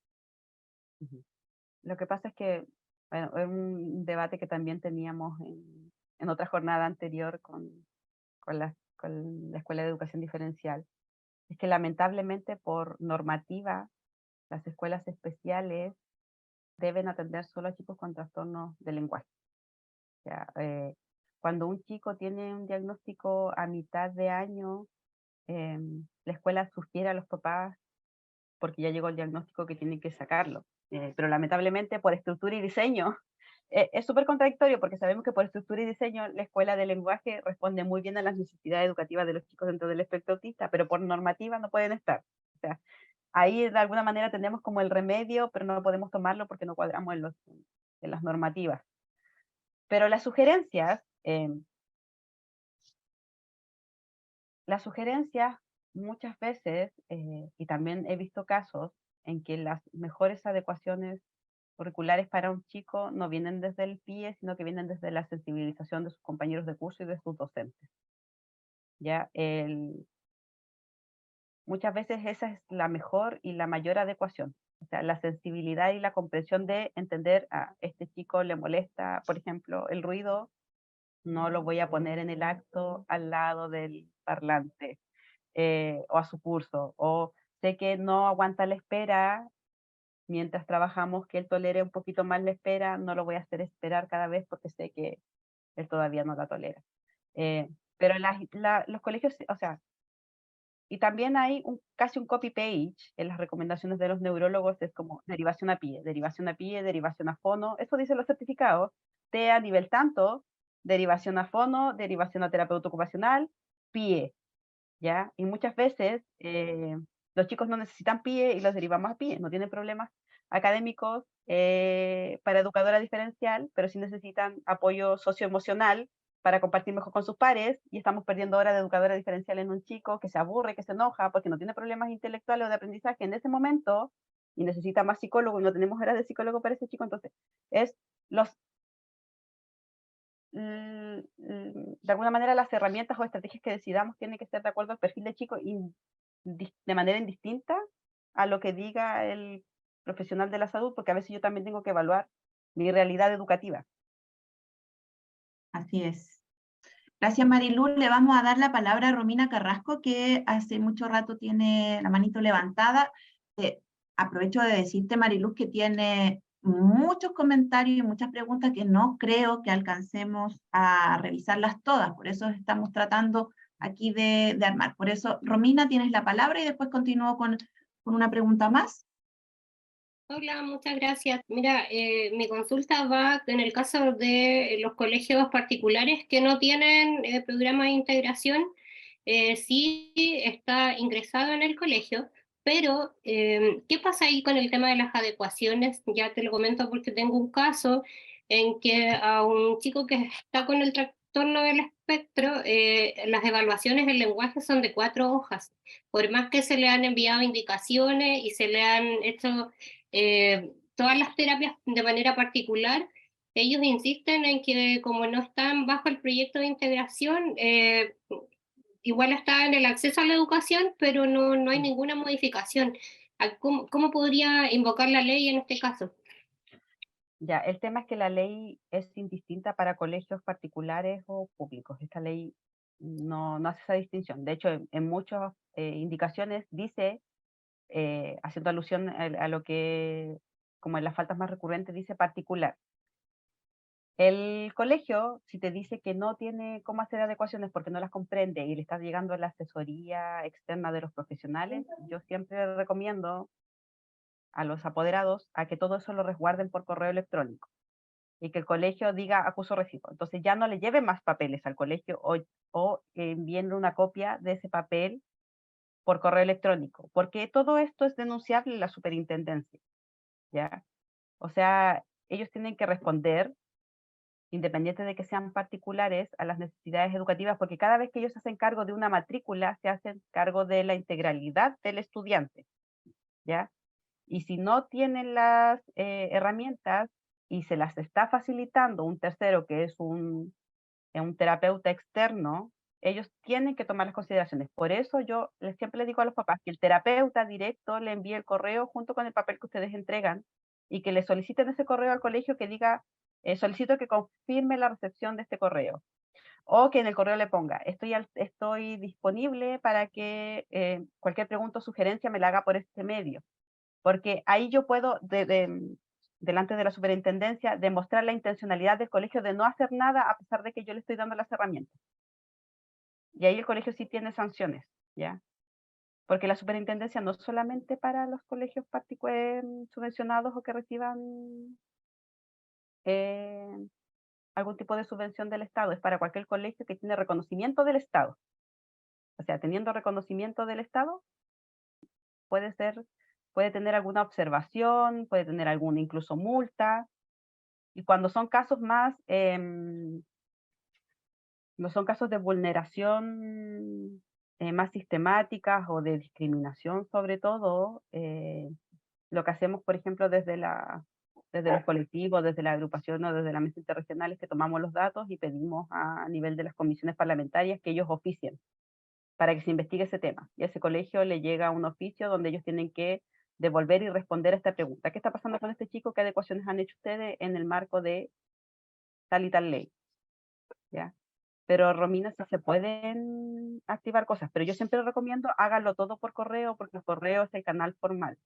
B: Lo que pasa es que, bueno, es un debate que también teníamos en otra jornada anterior con la Escuela de Educación Diferencial. Es que lamentablemente por normativa, las escuelas especiales deben atender solo a chicos con trastornos de lenguaje. O sea, cuando un chico tiene un diagnóstico a mitad de año, la escuela sugiere a los papás, porque ya llegó el diagnóstico, que tienen que sacarlo. Pero lamentablemente por estructura y diseño, es súper contradictorio porque sabemos que por estructura y diseño la escuela de lenguaje responde muy bien a las necesidades educativas de los chicos dentro del espectro autista, pero por normativa no pueden estar. O sea, ahí de alguna manera tenemos como el remedio, pero no podemos tomarlo porque no cuadramos en las normativas. Pero las sugerencias muchas veces, y también he visto casos en que las mejores adecuaciones curriculares para un chico no vienen desde el PIE, sino que vienen desde la sensibilización de sus compañeros de curso y de sus docentes. ¿Ya? Muchas veces esa es la mejor y la mayor adecuación. O sea, la sensibilidad y la comprensión de entender a este chico le molesta, por ejemplo, el ruido, no lo voy a poner en el acto al lado del parlante o a su curso, o sé que no aguanta la espera mientras trabajamos, que él tolere un poquito más la espera, no lo voy a hacer esperar cada vez porque sé que él todavía no la tolera. Pero los colegios, o sea, y también hay casi un copy-page en las recomendaciones de los neurólogos, es como derivación a PIE, derivación a fono, eso dicen los certificados, TEA nivel tanto, derivación a fono, derivación a terapeuta ocupacional, PIE, ¿ya? Y muchas veces los chicos no necesitan PIE y los derivamos a PIE, no tienen problemas académicos para educadora diferencial, pero sí necesitan apoyo socioemocional para compartir mejor con sus pares, y estamos perdiendo horas de educadora diferencial en un chico que se aburre, que se enoja porque no tiene problemas intelectuales o de aprendizaje en ese momento y necesita más psicólogo y no tenemos horas de psicólogo para ese chico. Entonces, de alguna manera las herramientas o estrategias que decidamos tienen que ser de acuerdo al perfil de chico y de manera indistinta a lo que diga el profesional de la salud, porque a veces yo también tengo que evaluar mi realidad educativa.
C: Así es. Gracias, Mariluz. Le vamos a dar la palabra a Romina Carrasco, que hace mucho rato tiene la manito levantada. Aprovecho de decirte, Mariluz, que tiene muchos comentarios y muchas preguntas que no creo que alcancemos a revisarlas todas. Por eso estamos tratando aquí de armar. Por eso, Romina, tienes la palabra y después continúo con una pregunta más.
E: Hola, muchas gracias. Mira, mi consulta va en el caso de los colegios particulares que no tienen programa de integración. Sí está ingresado en el colegio, pero ¿qué pasa ahí con el tema de las adecuaciones? Ya te lo comento porque tengo un caso en que a un chico que está con el trastorno del espectro, las evaluaciones del lenguaje son de 4 hojas. Por más que se le han enviado indicaciones y se le han hecho todas las terapias de manera particular, ellos insisten en que como no están bajo el proyecto de integración, igual está en el acceso a la educación, pero no hay ninguna modificación. ¿Cómo podría invocar la ley en este caso?
B: Ya, el tema es que la ley es indistinta para colegios particulares o públicos. Esta ley no hace esa distinción. De hecho, en muchas indicaciones dice, haciendo alusión a lo que, como en las faltas más recurrentes, dice particular. El colegio, si te dice que no tiene cómo hacer adecuaciones porque no las comprende y le está llegando la asesoría externa de los profesionales, yo siempre recomiendo a los apoderados a que todo eso lo resguarden por correo electrónico y que el colegio diga acuso recibo. Entonces ya no le lleven más papeles al colegio o envíenle una copia de ese papel por correo electrónico, porque todo esto es denunciable en la superintendencia, ¿ya? O sea, ellos tienen que responder, independiente de que sean particulares, a las necesidades educativas, porque cada vez que ellos se hacen cargo de una matrícula, se hacen cargo de la integralidad del estudiante, ¿ya? Y si no tienen las herramientas y se las está facilitando un tercero que es un terapeuta externo, ellos tienen que tomar las consideraciones. Por eso yo siempre les digo a los papás que el terapeuta directo le envíe el correo junto con el papel que ustedes entregan y que le soliciten ese correo al colegio que diga, solicito que confirme la recepción de este correo. O que en el correo le ponga, estoy disponible para que cualquier pregunta o sugerencia me la haga por este medio. Porque ahí yo puedo, delante de la superintendencia, demostrar la intencionalidad del colegio de no hacer nada a pesar de que yo le estoy dando las herramientas. Y ahí el colegio sí tiene sanciones, ¿ya? Porque la superintendencia no es solamente para los colegios subvencionados o que reciban algún tipo de subvención del Estado, es para cualquier colegio que tiene reconocimiento del Estado. O sea, teniendo reconocimiento del Estado, puede tener alguna observación, puede tener alguna incluso multa, y cuando son casos más, no son casos de vulneración más sistemáticas o de discriminación sobre todo, lo que hacemos, por ejemplo, desde los colectivos, desde la agrupación o desde la mesa interregional es que tomamos los datos y pedimos a nivel de las comisiones parlamentarias que ellos oficien para que se investigue ese tema. Y a ese colegio le llega un oficio donde ellos tienen que devolver y responder a esta pregunta. ¿Qué está pasando con este chico? ¿Qué adecuaciones han hecho ustedes en el marco de tal y tal ley? ¿Ya? Pero Romina, sí se pueden activar cosas, pero yo siempre recomiendo háganlo todo por correo, porque el correo es el canal formal.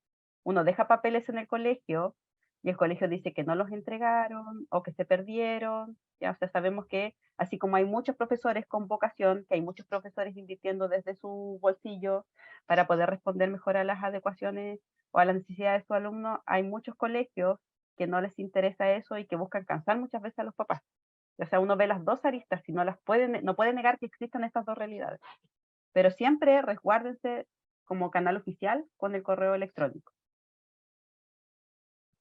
B: Uno deja papeles en el colegio y el colegio dice que no los entregaron o que se perdieron. Ya, o sea, sabemos que así como hay muchos profesores con vocación, que hay muchos profesores invirtiendo desde su bolsillo para poder responder mejor a las adecuaciones o a las necesidades de su alumno, hay muchos colegios que no les interesa eso y que buscan cansar muchas veces a los papás. O sea, uno ve las dos aristas y no puede negar que existan estas dos realidades. Pero siempre resguárdense como canal oficial con el correo electrónico.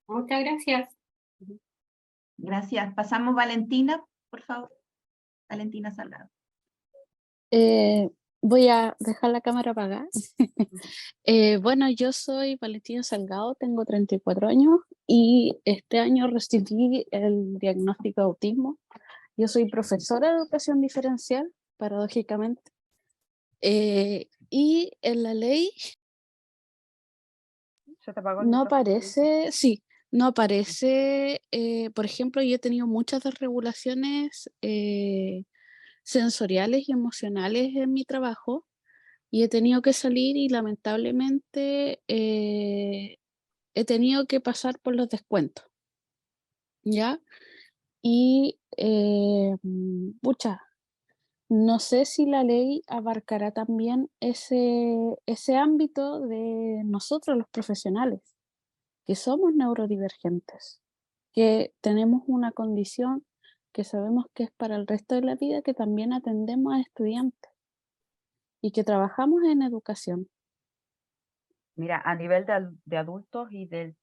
E: Muchas gracias.
C: Gracias. Pasamos Valentina, por favor. Valentina Salgado.
F: Voy a dejar la cámara apagada. Bueno, yo soy Valentina Salgado, tengo 34 años y este año recibí el diagnóstico de autismo. Yo soy profesora de educación diferencial, paradójicamente. Y en la ley
B: ¿Se te apagó el
F: no
B: micrófono?
F: aparece, sí, no aparece, por ejemplo, yo he tenido muchas desregulaciones sensoriales y emocionales en mi trabajo y he tenido que salir y lamentablemente he tenido que pasar por los descuentos, ¿ya? Y, pucha, no sé si la ley abarcará también ese ámbito de nosotros los profesionales, que somos neurodivergentes, que tenemos una condición que sabemos que es para el resto de la vida, que también atendemos a estudiantes y que trabajamos en educación.
B: Mira, a nivel de adultos y del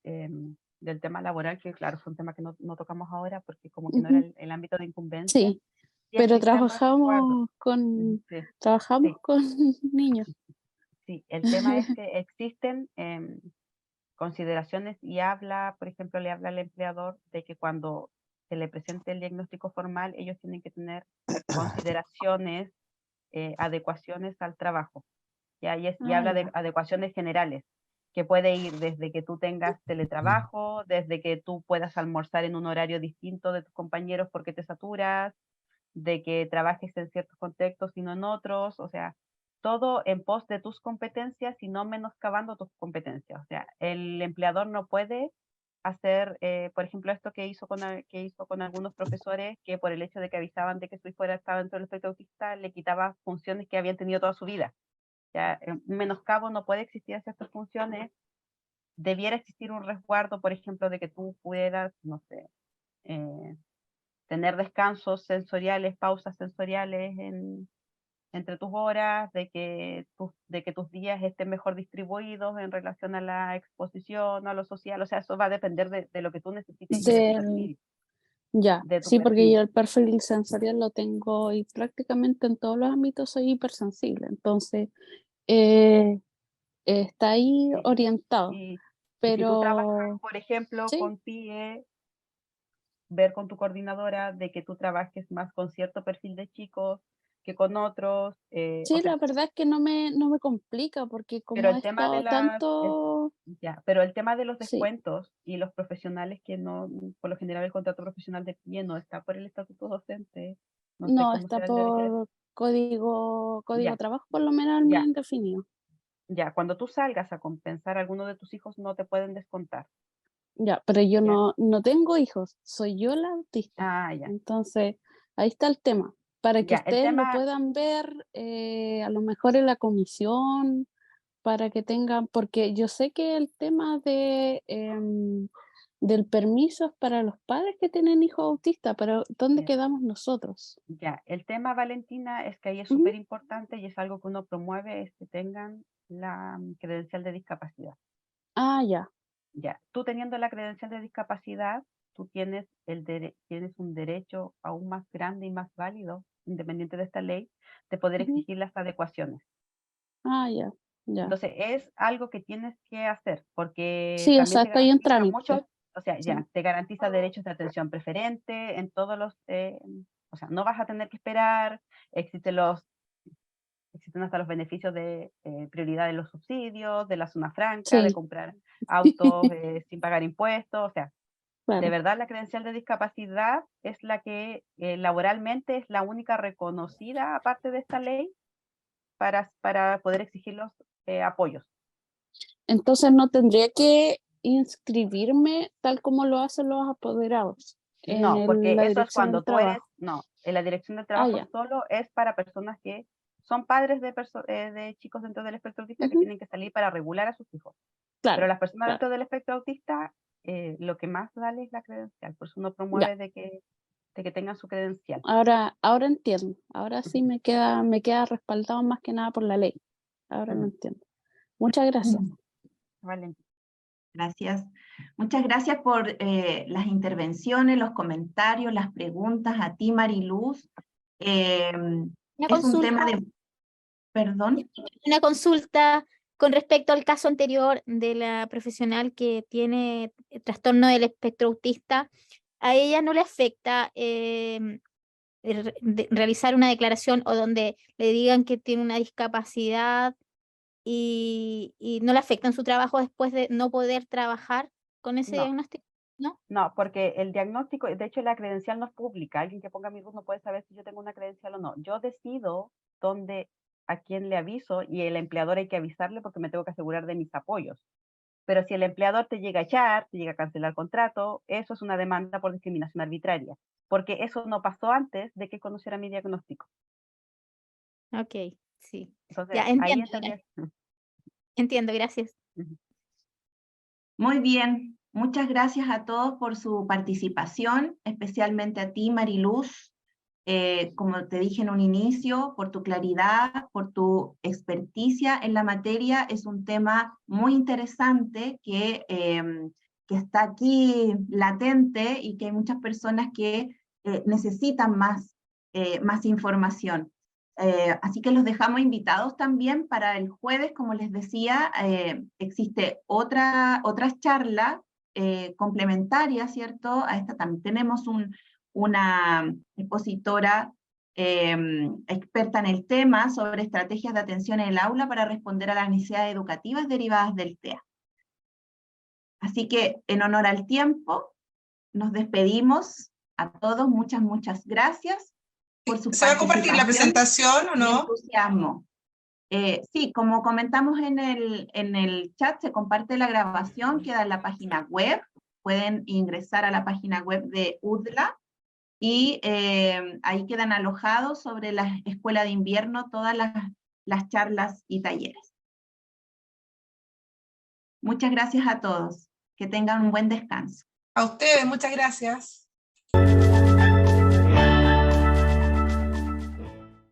B: tema laboral, que claro, es un tema que no tocamos ahora porque como que no era el ámbito de incumbencia.
F: Sí,
B: Sí
F: pero
B: existen resguardos.
F: trabajamos
B: Sí.
F: con niños.
B: Sí, el tema es que existen consideraciones y por ejemplo, le habla al empleador de que cuando se le presente el diagnóstico formal, ellos tienen que tener consideraciones adecuaciones al trabajo. ¿Ya? Y
F: Ah,
B: habla de
F: ya.
B: adecuaciones generales, que puede ir desde que tú tengas teletrabajo, desde que tú puedas almorzar en un horario distinto de tus compañeros porque te saturas, de que trabajes en ciertos contextos y no en otros, o sea, todo en pos de tus competencias y no menoscabando tus competencias. O sea, el empleador no puede hacer, por ejemplo, esto que hizo con algunos profesores, que por el hecho de que avisaban de que su hijo estaba dentro del espectro autista, le quitaba funciones que habían tenido toda su vida. Ya, un menoscabo no puede existir hacia estas funciones. Debiera existir un resguardo, por ejemplo, de que tú pudieras, no sé, tener descansos sensoriales, pausas sensoriales entre tus horas, de que tus días estén mejor distribuidos en relación a la exposición, a lo social. O sea, eso va a depender de lo que tú necesites y de tu perfil.
F: Ya,
B: De tu
F: sí, porque
B: perfil.
F: yo el perfil sensorial lo tengo y prácticamente en todos los ámbitos soy hipersensible, entonces está ahí
B: Sí.
F: orientado,
B: Y si tú trabajas,
F: pero
B: por ejemplo,
F: sí,
B: con PIE, ver con tu coordinadora de que tú trabajes más con cierto perfil de chicos que con otros, o
F: sí, la
B: sea,
F: verdad es que no me complica porque
B: pero
F: como
B: el
F: he
B: tema de
F: estado tanto,
B: ya, pero el tema de los
F: sí,
B: descuentos y los profesionales que no, por lo general el contrato profesional de PIE no está por el estatuto docente, no sé
F: no
B: cómo
F: está
B: será el de decreto.
F: por código
B: Ya,
F: trabajo, por lo menos me
B: ya,
F: han definido.
B: ya, cuando tú salgas a compensar a alguno de tus hijos no te pueden descontar,
F: Ya, pero yo
B: ¿ya?
F: no tengo hijos, soy yo la autista.
B: Ah, ya,
F: Entonces, ahí está el tema. Para que
B: ya, el
F: ustedes lo
B: tema,
F: puedan ver, a lo mejor en la comisión, para que tengan, porque yo sé que el tema del permiso es para los padres que tienen hijos autistas, pero ¿dónde
B: ya,
F: quedamos nosotros?
B: ya, el tema, Valentina, es que ahí es
F: Ujú.
B: súper importante y es algo que uno promueve, es que tengan la credencial de discapacidad.
F: Ah, ya.
B: Ya, tú teniendo la credencial de discapacidad, tú tienes un derecho aún más grande y más válido, independiente de esta ley, de poder
F: Ujú.
B: exigir las adecuaciones.
F: Ah, ya, ya.
B: Entonces, es algo que tienes que hacer, porque
F: Sí, o
B: también
F: sea,
B: te
F: estoy en
B: garantiza mucho,
F: trámite.
B: o sea,
F: Sí,
B: ya, te garantiza derechos de atención preferente en todos los, o sea, no vas a tener que esperar, existen existen hasta los beneficios de prioridad de los subsidios, de la zona franca, de
F: sí,
B: comprar autos sin pagar impuestos, o sea, de
F: claro.
B: verdad la credencial de discapacidad es la que laboralmente es la única reconocida, aparte de esta ley, para poder exigir los apoyos.
F: Entonces no tendría que inscribirme tal como lo hacen los apoderados
B: No,
F: en
B: porque
F: la
B: eso es
F: dirección
B: cuando
F: del
B: tú eres,
F: trabajo.
B: no, en la dirección del
F: Ah,
B: trabajo
F: ya,
B: solo es para personas que son padres de chicos dentro del espectro autista que
F: ujú,
B: tienen que salir para regular a sus hijos. Pero
F: claro,
B: las personas
F: claro,
B: dentro del espectro autista, lo que más vale es la credencial, por eso uno
F: ya.
B: promueve de que tengan su credencial.
F: Ahora entiendo. Ahora sí
B: Ujú,
F: me queda respaldado más que nada por la ley. Ahora lo
B: ujú.
F: entiendo. Muchas gracias.
B: Vale.
C: Gracias. Muchas gracias por las intervenciones, los comentarios, las preguntas a ti, Mariluz.
A: Una
C: Es un
A: consulta,
C: tema de... Perdón.
A: una consulta con respecto al caso anterior de la profesional que tiene trastorno del espectro autista. ¿A ella no le afecta realizar una declaración o donde le digan que tiene una discapacidad y no le afecta en su trabajo después de no poder trabajar con ese
B: No,
A: diagnóstico? ¿No?
B: no, porque el diagnóstico, de hecho la credencial no es pública, alguien que ponga mi voz no puede saber si yo tengo una credencial o no. Yo decido dónde, a quién le aviso y el empleador hay que avisarle porque me tengo que asegurar de mis apoyos. Pero si el empleador te llega a echar, te llega a cancelar el contrato, eso es una demanda por discriminación arbitraria, porque eso no pasó antes de que conociera mi diagnóstico.
A: Ok, sí.
B: Entonces,
A: Ya
B: ahí
A: entiendo,
B: entendés.
A: entiendo, gracias.
C: Muy bien. Muchas gracias a todos por su participación, especialmente a ti, Mariluz. Como te dije en un inicio, por tu claridad, por tu experticia en la materia. Es un tema muy interesante que está aquí latente y que hay muchas personas que necesitan más información. Así que los dejamos invitados también para el jueves, como les decía, existe otra charla complementaria, ¿cierto? A esta también tenemos una expositora experta en el tema sobre estrategias de atención en el aula para responder a las necesidades educativas derivadas del TEA. Así que, en honor al tiempo, nos despedimos a todos. Muchas gracias por su
G: ¿Se va a compartir la presentación o no?
C: entusiasmo. Sí, como comentamos en el chat, se comparte la grabación, queda en la página web. Pueden ingresar a la página web de UDLA, y ahí quedan alojados sobre la escuela de invierno todas las charlas y talleres. Muchas gracias a todos. Que tengan un buen descanso.
G: A ustedes, muchas gracias.